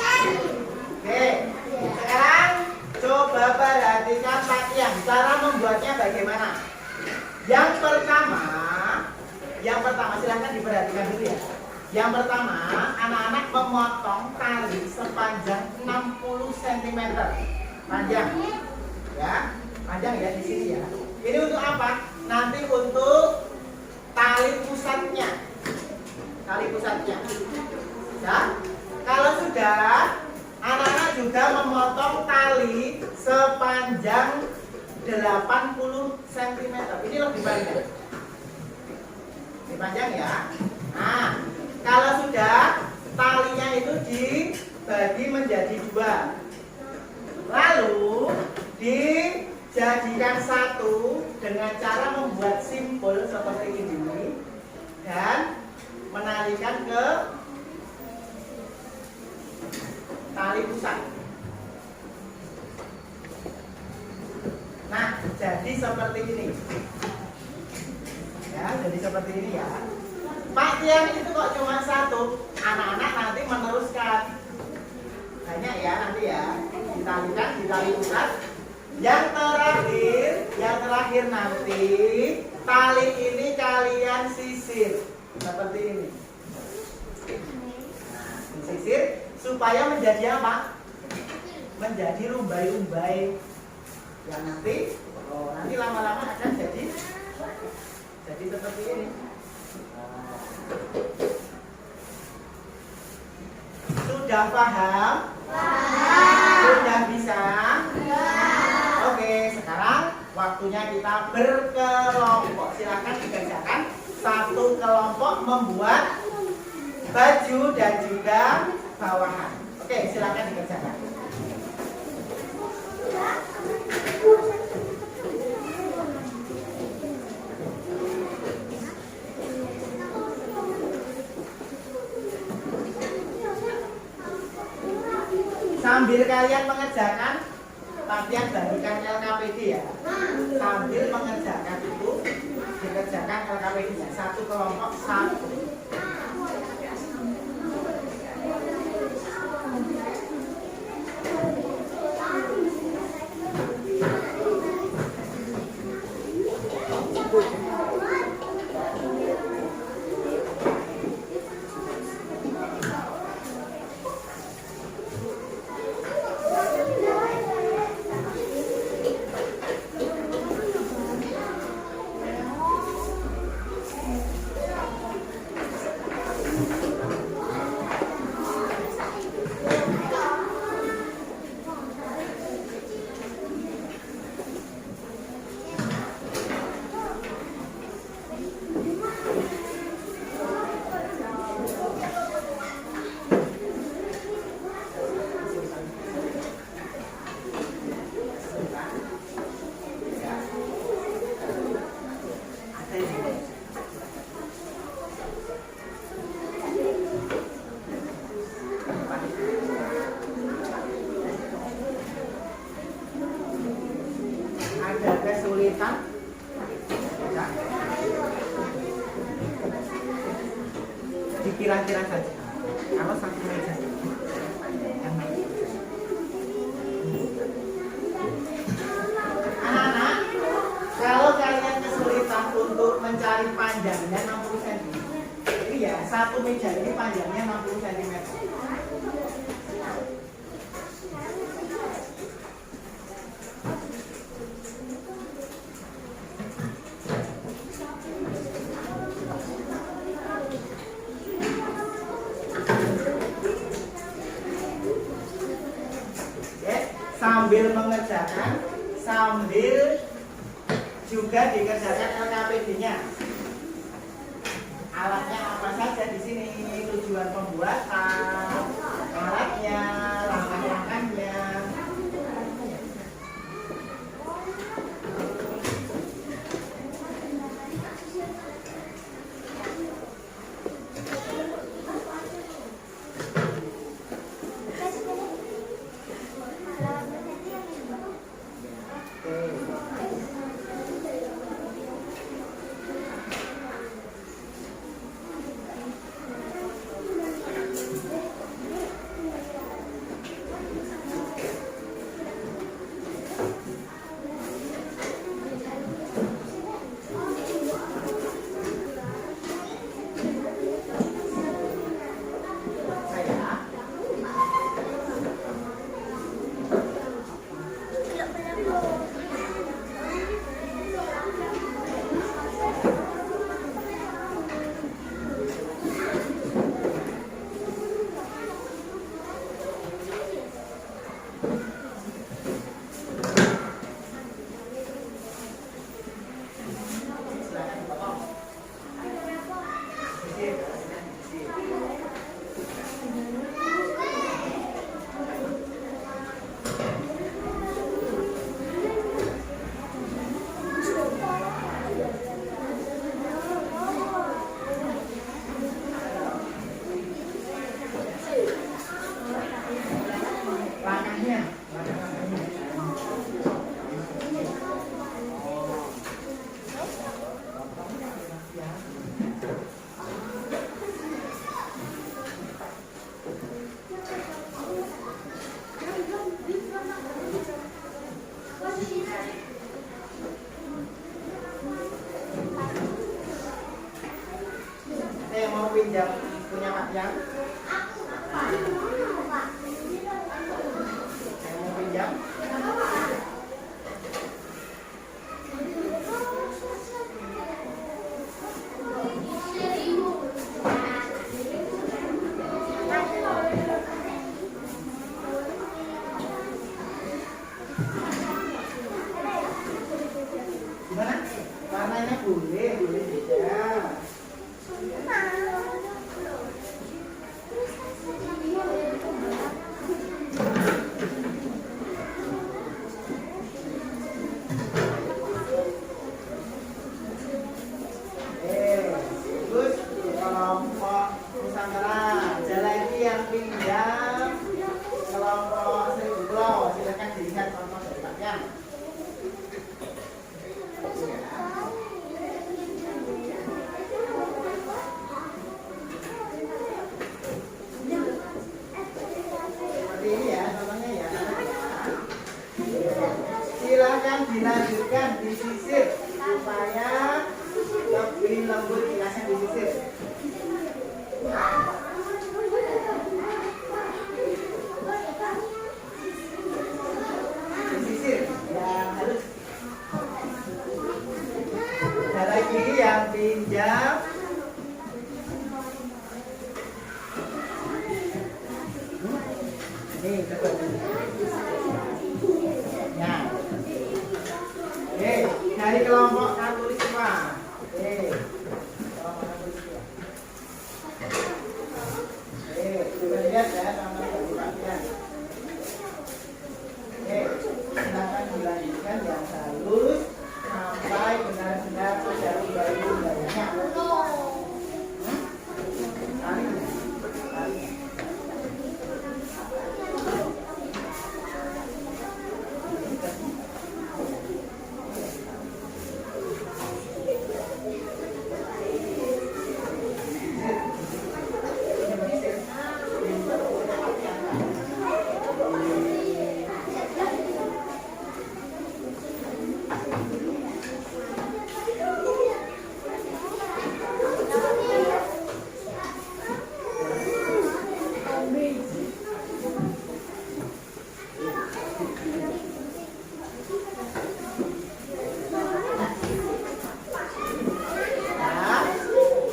Oke, sekarang coba perhatikan Pak Tian. Cara membuatnya bagaimana? Yang pertama silahkan diperhatikan dulu ya. Yang pertama, anak-anak memotong tali sepanjang 60 cm panjang. Ya, panjang ya di sini ya. Ini untuk apa? Nanti untuk tali pusatnya. Tali pusatnya. Ya. Kalau sudah, anak-anak juga memotong tali sepanjang 80 cm. Ini lebih panjang. Lebih panjang ya. Nah, kalau sudah, talinya itu dibagi menjadi 2. Lalu dijadikan satu dengan cara membuat simpul seperti ini dan menarikan ke tali pusat. jadi seperti ini ya. Pak tiang itu kok cuma satu. Anak-anak nanti meneruskan. Banyak ya nanti ya. Ditalikan, ditali urat. Yang terakhir nanti tali ini kalian sisir seperti ini. Nah, disisir supaya menjadi apa? Menjadi rumbai-rumbai. Yang nanti lama-lama akan jadi seperti ini. Sudah paham? Sudah bisa? Oke, sekarang waktunya kita berkelompok. Silakan dikerjakan. Satu kelompok membuat baju dan juga bawahan. Oke, silakan dikerjakan. Sambil kalian mengerjakan, latihan bagikan LKPD ya. Sambil mengerjakan itu, dikerjakan LKPD-nya. Satu kelompok, satu. Ada kesulitan? Ya. Dikira-kira saja. Kalau satu meja yang lain. Anak-anak, kalau kalian kesulitan untuk mencari panjangnya 60 cm, ini ya satu meja ini panjangnya 60 cm. Sambil mengerjakan, sambil juga dikerjakan LKPD-nya. Alatnya apa saja di sini, tujuan pembuatan, alatnya, langkah-langkahnya. mau pinjam punya Pak Yang? Yang mau pinjam? Gimana? Warnanya boleh beda. Terus kelompok Nusantara, ada lagi yang pinjam kelompok Seribu Pulau. Silakan dilihat contoh dari Pak Yang. Seperti ini ya, contohnya ya. Silakan dilanjutkan, disisir supaya lebih lembut kilasnya disisir. Disisir yang halus. Ada lagi yang pinjam nih, coba. Nah, dari kelompok Katulistiwa. Kelompok Katulistiwa. Coba lihat ya sama dari Pak Pian. Silakan dilanjutkan yang halus sampai benar-benar terjadi baru-barunya.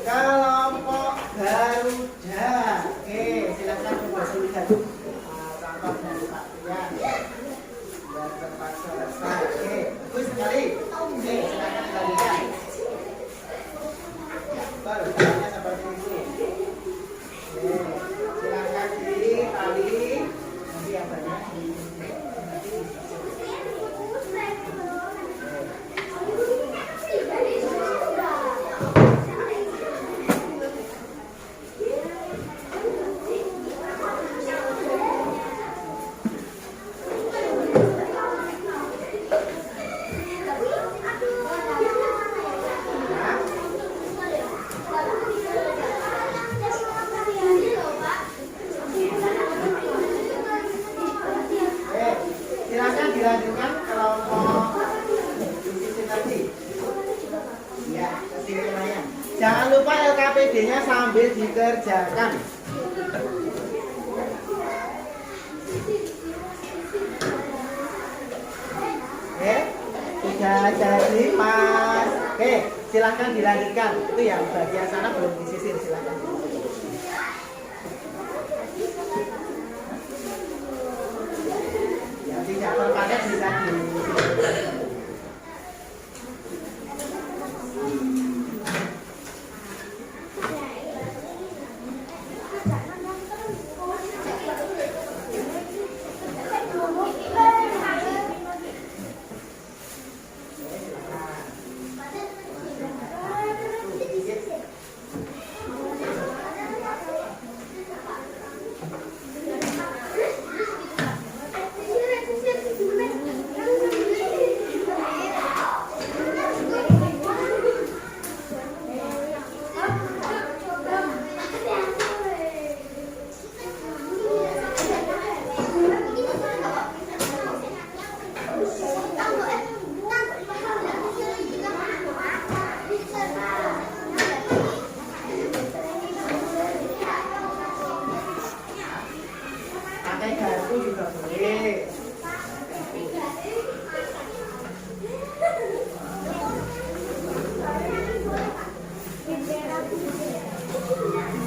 Kelompok Garuda. Silakan coba lihat contoh dari Pak Pian. Dan cepat selesai. Bagus sekali. Silakan dilanjutkan. Baru caranya seperti itu. Silakan ditali. Nanti yang banyak silakan dilanjutkan kelompok disisi tadi. Ya, kesini lumayan. Jangan lupa LKPD-nya sambil dikerjakan. Sudah jadi Mas. Silakan dilanjutkan. Itu yang bagian sana belum disisir, silakan. Tidak terpadat bisa di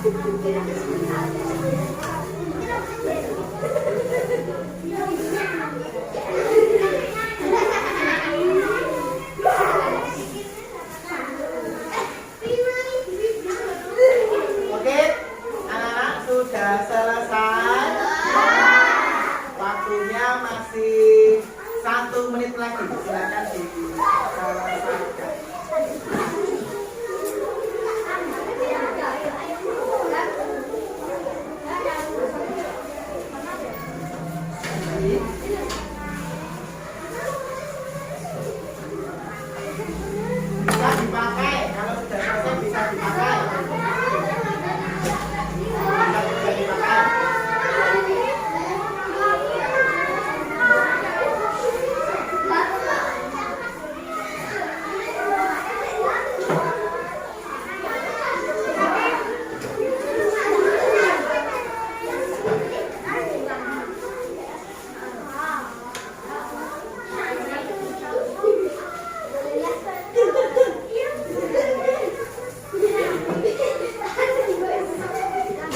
Oke, anak-anak sudah selesai. Waktunya masih 1 menit lagi. Silakan diselesaikan. Bisa dipakai. Kalau sudah selesai bisa dipakai. Bisa dipakai.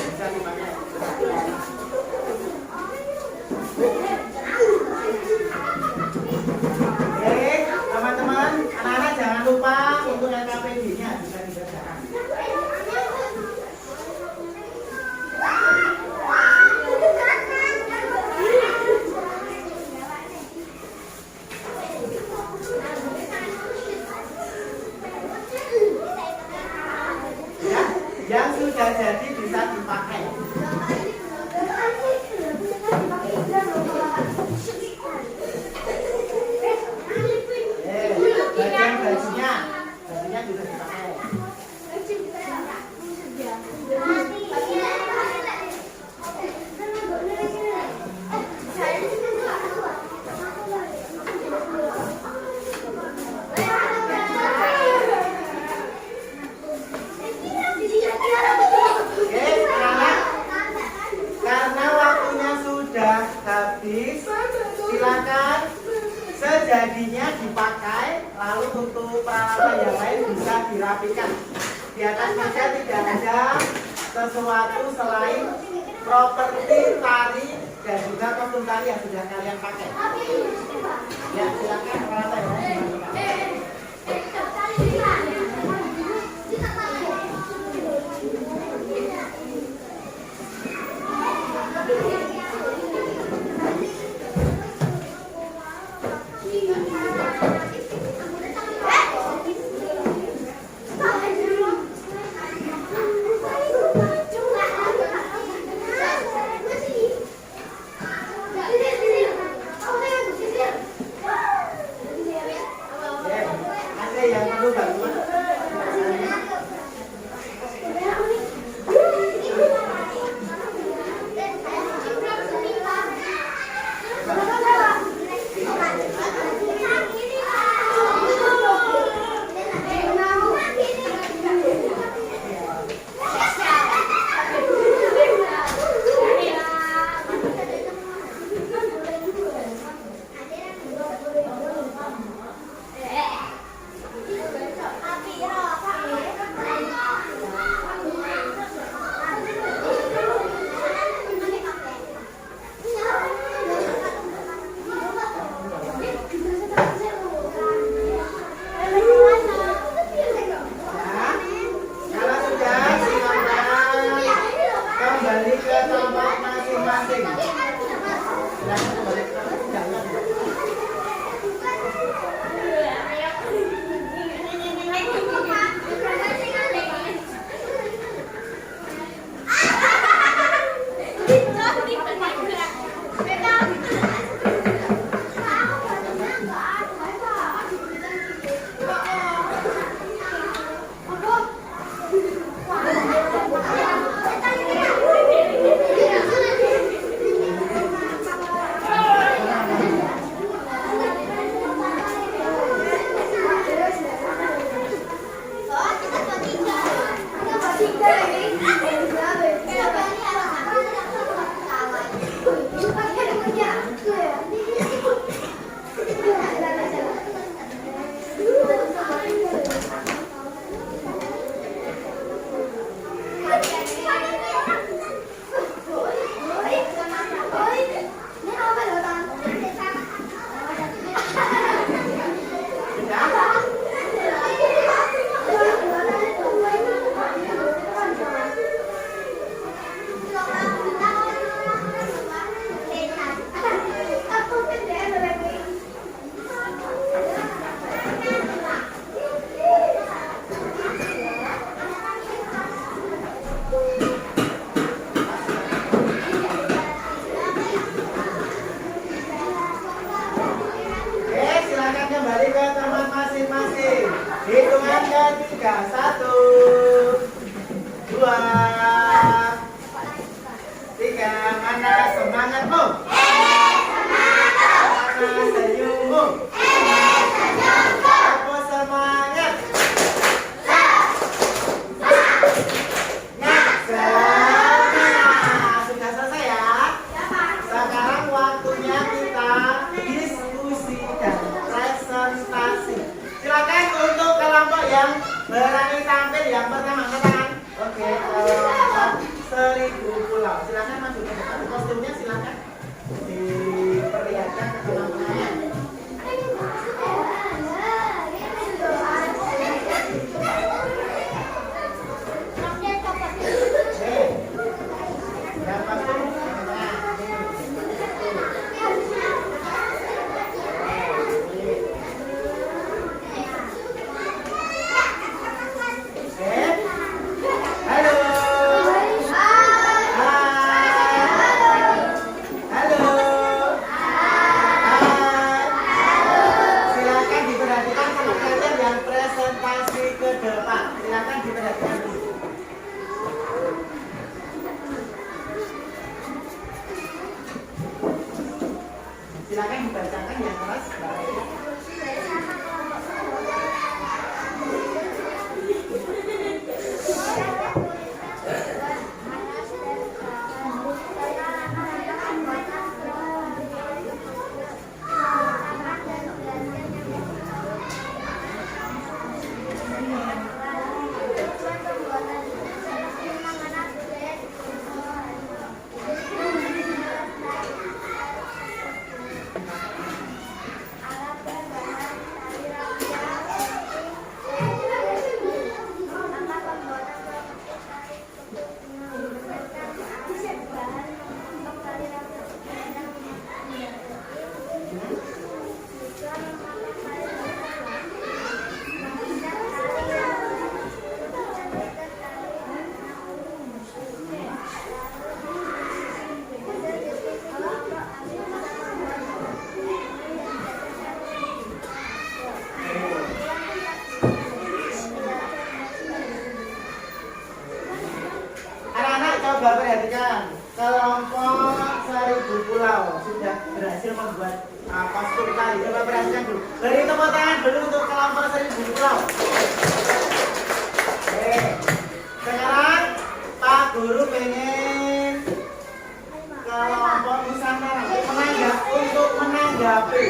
Bisa dipakai. Oke, teman-teman, anak-anak jangan lupa untuk LKPD-nya bisa dikerjakan. Ya, yang sudah jadi bisa dipakai. Bagian bajunya juga dipakai. Oke, anak, karena waktunya sudah habis, silakan sejadinya dipakai, lalu untuk peralatan yang lain bisa dirapikan. Di atas meja tidak ada sesuatu selain properti tari dan juga kostum tari yang sudah kalian pakai. Ya, silakan peralatan yang lain dimasukkan. Ada yang perlu bantuan? Kalau sudah, silakan kembali ke tempat masing-masing. Silakan kembali ke tempat masing-masing. Thank you. tampil yang pertama angkat tangan. Oke, kelompok 1000 pulau. Silakan maju ke depan. Kostumnya silakan diperlihatkan ke teman-temannya. Yang kostum silakan dibacakan yang keras. Coba perhatikan, kelompok 1000 pulau sudah berhasil membuat kostum tadi. Coba perhatikan dulu. Beri tepuk tangan dulu untuk kelompok 1000 pulau. Oke. Sekarang Pak Guru pengen kelompok Nusantara untuk menanggapi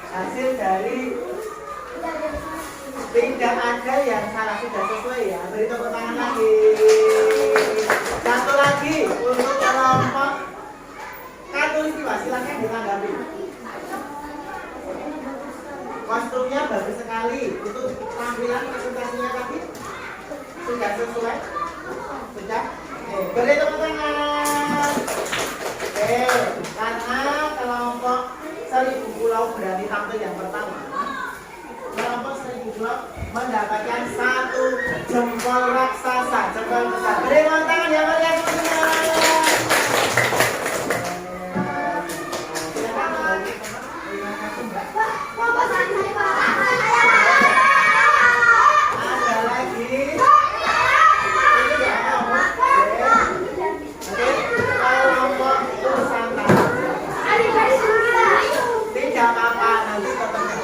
hasil dari tidak ada yang salah, sudah sesuai ya. Beri tepuk tangan lagi. Satu lagi untuk kelompok Katulistiwa, silakan ditanggapi. Kostumnya bagus sekali. Itu tampilan presentasinya tadi sudah sesuai. Sudah. Beri tepuk tangan. Karena kelompok 1000 pulau berani tampil yang pertama. Kelompok 1000 pulau mendapatkan 1 jempol raksasa, jempol besar. Beri tepuk tangan ya kalian semua. Ada lagi. Kelompok Nusantara. Tidak apa-apa, nanti ketemu.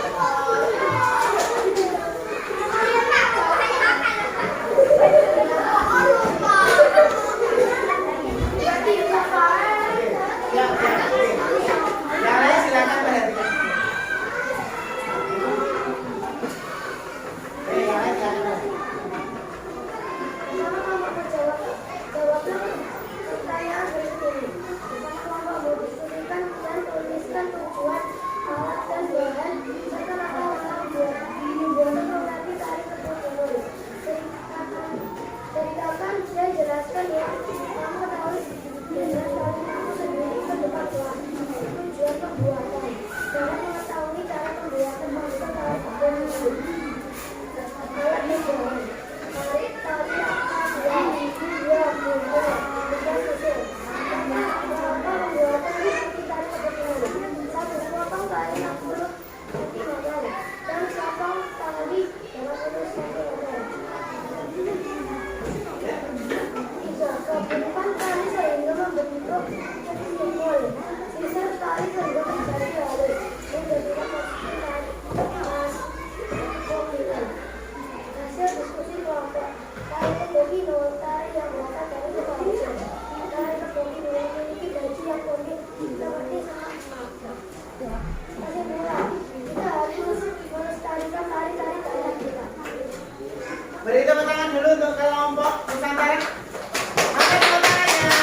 Beri tepuk tangan dulu untuk kelompok Nusantara. Angkat tepuk tangannya.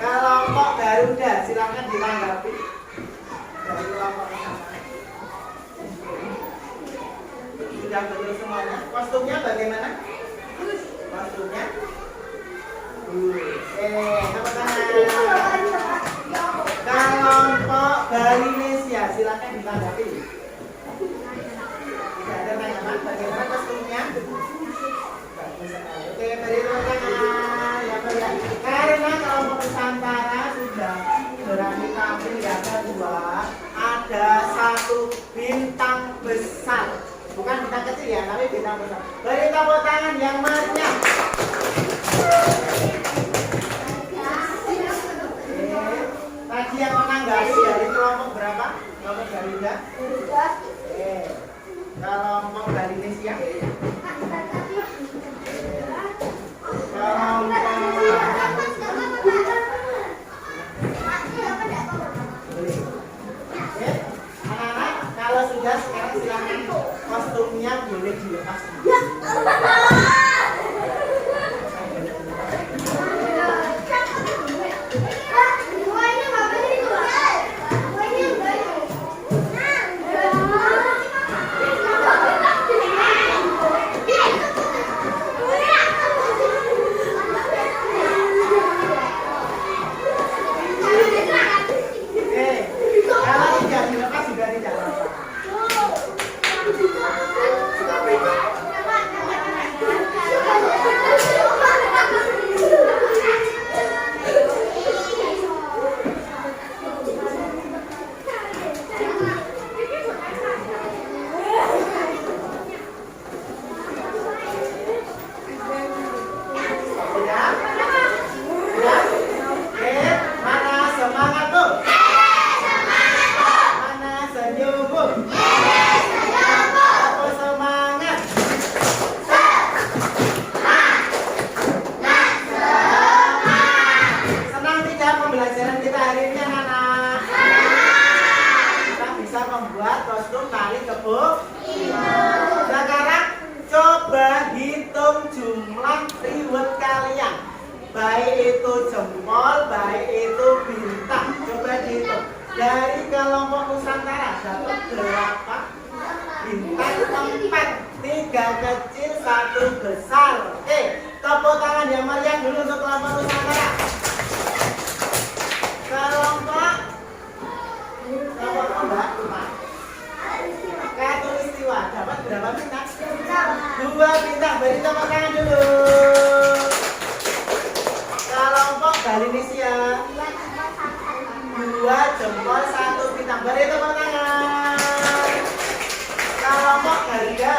Kelompok Garuda, silakan ditanggapi. Dari kelompok Nusantara. Sudah betul semuanya. Kostumnya bagaimana? Kostumnya? Tepuk tangan. Kelompok Balinesia, silakan ditanggapi. Tidak ada tanggapan. Bagaimana kostumnya? Bagus sekali. Oke, beri tepuk tangan. Ya, beri. Karena kelompok Nusantara sudah berani tampil yang kedua, ada satu bintang besar. Bukan bintang kecil ya, tapi bintang besar. Beri tepuk tangan yang meriah. Tadi yang menanggapi dari kelompok berapa? Kelompok Garuda? Kelompok Balinesia? Anak-anak, kalau sudah sekarang silakan kostumnya boleh dilepas. Kalau tidak dilepas juga tidak apa-apa. Membuat kostum tali kebun. Sekarang coba hitung jumlah riwet kalian, baik itu jempol, baik itu bintang. Coba dihitung. Dari kelompok Nusantara dapat berapa bintang? 4, 3 kecil, 1 besar. Oke, tepuk tangan yang meriah dulu untuk kelompok Nusantara. Kelompok Mbak Katulistiwa dapat berapa bintang? 2 bintang. Beri tepuk tangan dulu. Kelompok Balinesia 2 jempol, 1 bintang. Beri tepuk tangan. Kelompok Garuda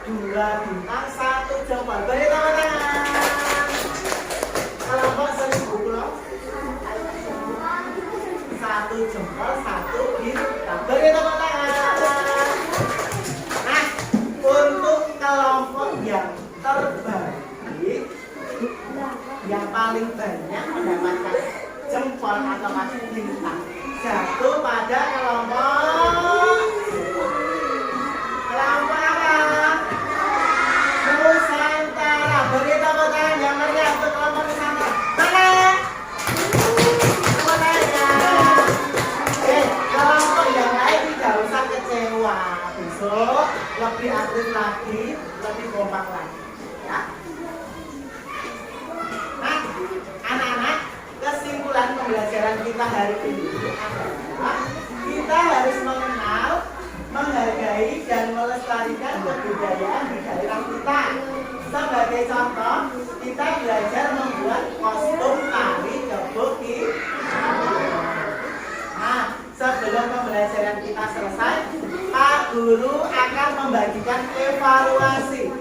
2 bintang, 1 jempol. Beri tepuk tangan. Kelompok Seribu Pulau 1 jempol, 1 bintang. Beri tepuk tangan. Nah, untuk kelompok yang terbaik, yang paling banyak mendapatkan jempol atau bintang, jatuh pada kelompok apa? Nusantara. Beri tepuk tangan yang meriah untuk kelompok Nusantara. Mana? Kelompok yang lain tidak usah kecewa, besok lebih aktif lagi, lebih kompak lagi, ya. Nah, anak-anak, kesimpulan pembelajaran kita hari ini adalah kita harus mengenal, menghargai dan melestarikan kebudayaan di daerah kita. Sebagai contoh, kita belajar membuat kostum tari keboki. Nah, sebelum pembelajaran kita selesai, Pak Guru akan membagikan evaluasi.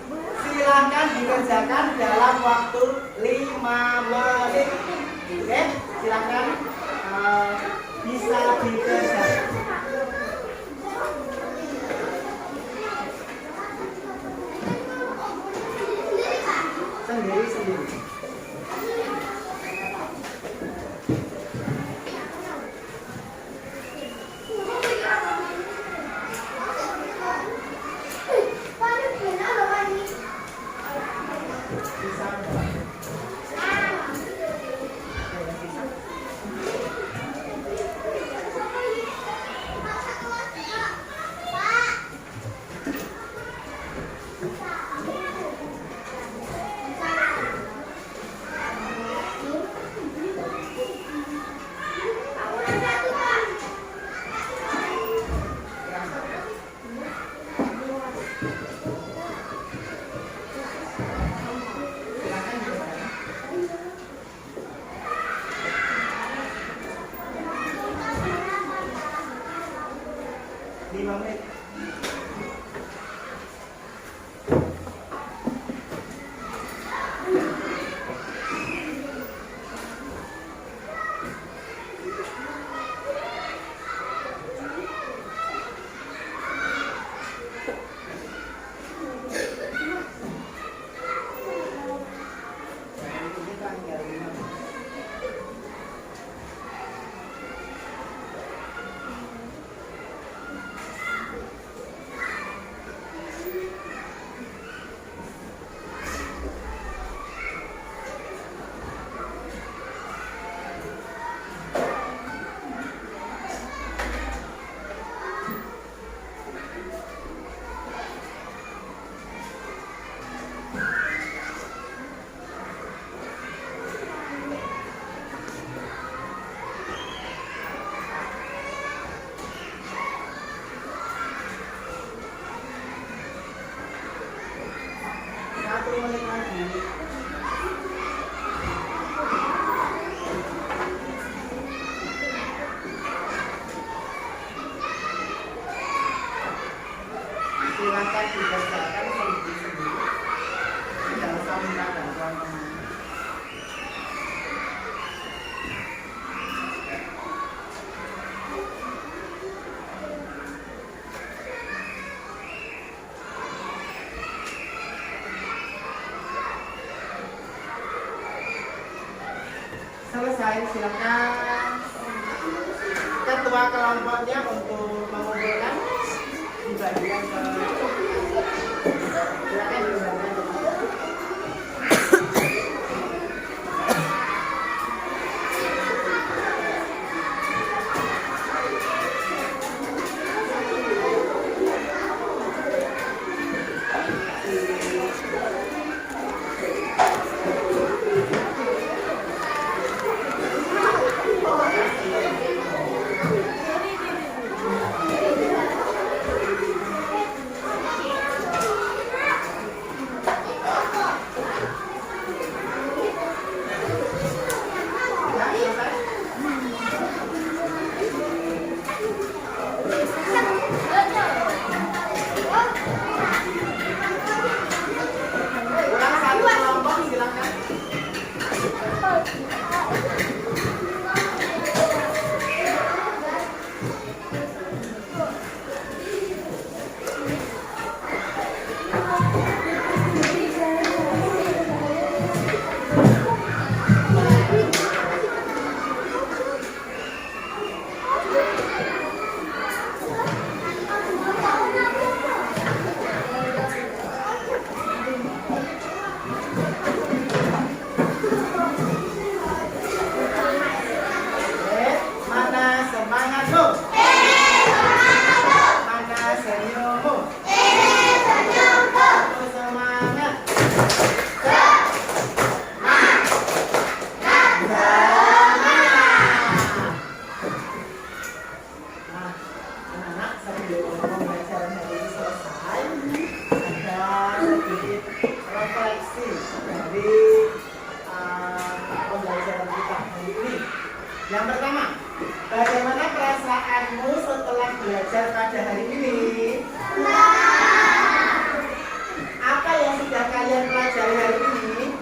Silahkan dikerjakan dalam waktu 5 menit. Oke, silahkan bisa dikerjakan. Sendiri-sendiri. 1 menit lagi. Silakan dibacakan sendiri-sendiri. Tidak usah minta bantuan teman. Selesai, silakan ketua kelompoknya untuk mengumpulkan dibagikan ke silakan dibagikan. Ulang satu kelompok silakan. Mana semangatmu? Mana senyummu? Aku semangat. Nah, anak-anak sebelum pembelajaran hari ini selesai, ada sedikit refleksi dari pembelajaran kita hari ini. Yang pertama, bagaimana perasaanmu setelah belajar pada hari ini? Apa yang sudah kalian pelajari hari ini?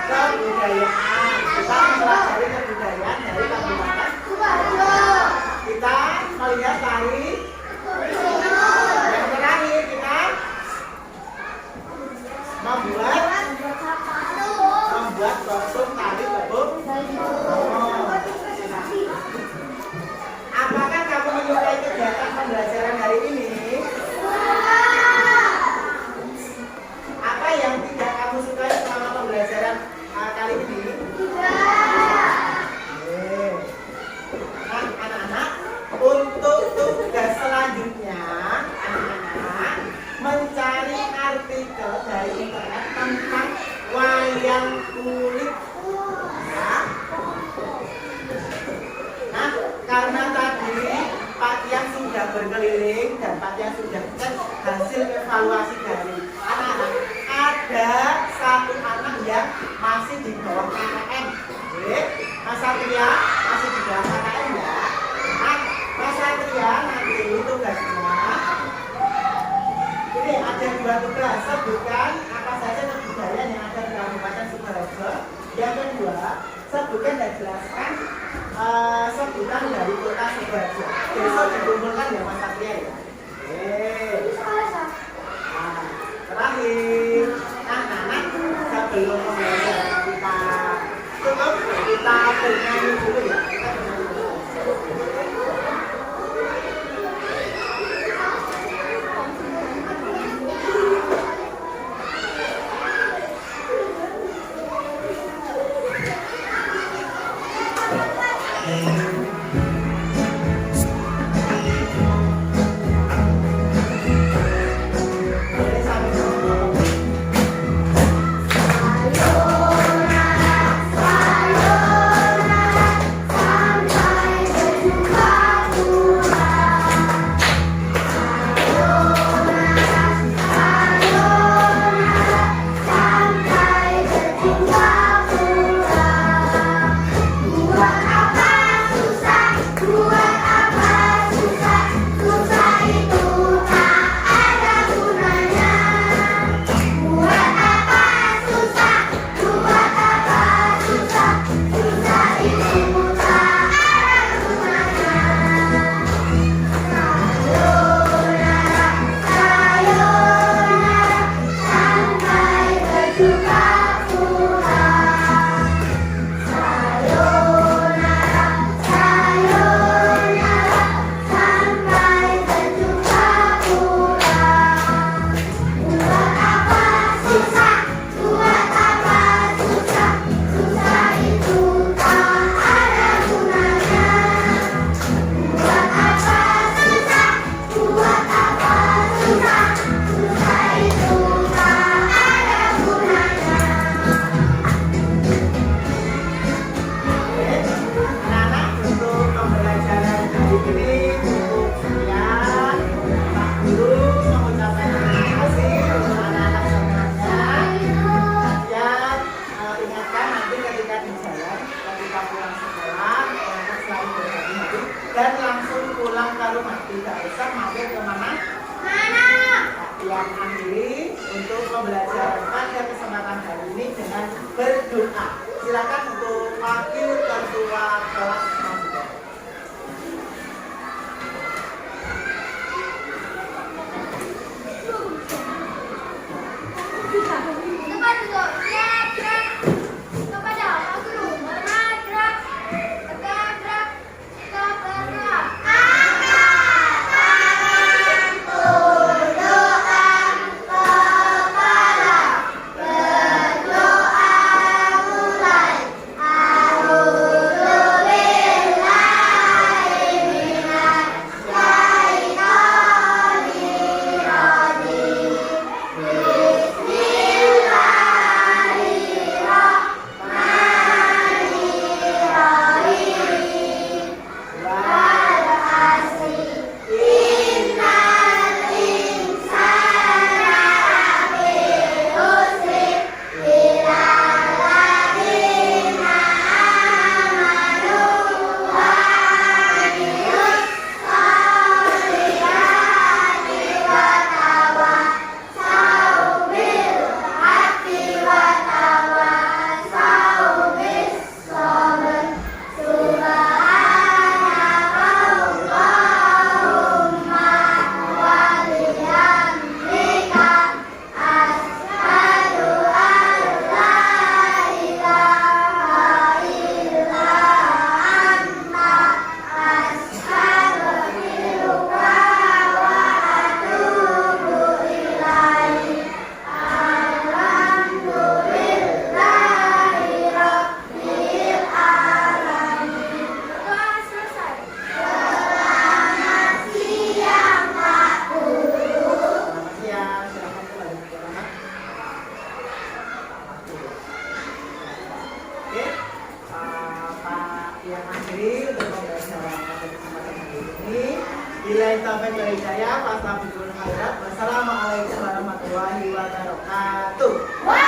Kebudayaan. Kita mempelajari kebudayaan dari Kabupaten Sidoarjo. Kita melihat tari. Yang terakhir kita membuat kostum tari kebun. Apakah kamu menyukai kegiatan pembelajaran hari ini? Apa yang tidak kamu sukai selama pembelajaran kali ini? Nah, anak-anak, untuk tugas selanjutnya, anak-anak mencari artikel dari internet tentang wayang kulit. Ya. Nah, karena tadi Pak Tian sudah berkeliling dan Pak Tian sudah cek hasil evaluasi dari anak-anak, ada satu anak yang masih di bawah KKM. Oke, Mas Satria masih di bawah KKM ya. Nah, Mas Satria nanti tugasnya ini ada 2 tugas. Sebutkan apa saja kebudayaan yang ada di Kabupaten Sidoarjo. Yang kedua, sebutkan dan jelaskan sebutan dari kota Sidoarjo. Besok dikumpulkan ya Mas Satria ya. Nah, terakhir, anak-anak sebelum pembelajaran kita tutup, kita bernyanyi dulu ya. Kita bernyanyi dulu. rumah, tidak usah mampir ke mana. Yang akhiri untuk pembelajaran pada kesempatan hari ini dengan berdoa. Silakan untuk wakil ketua kelas selanjutnya. Kepada Pak Guru, hormat, gerak, tegak, gerak, kita berdoa. Wassalamualaikum warahmatullahi wabarakatuh.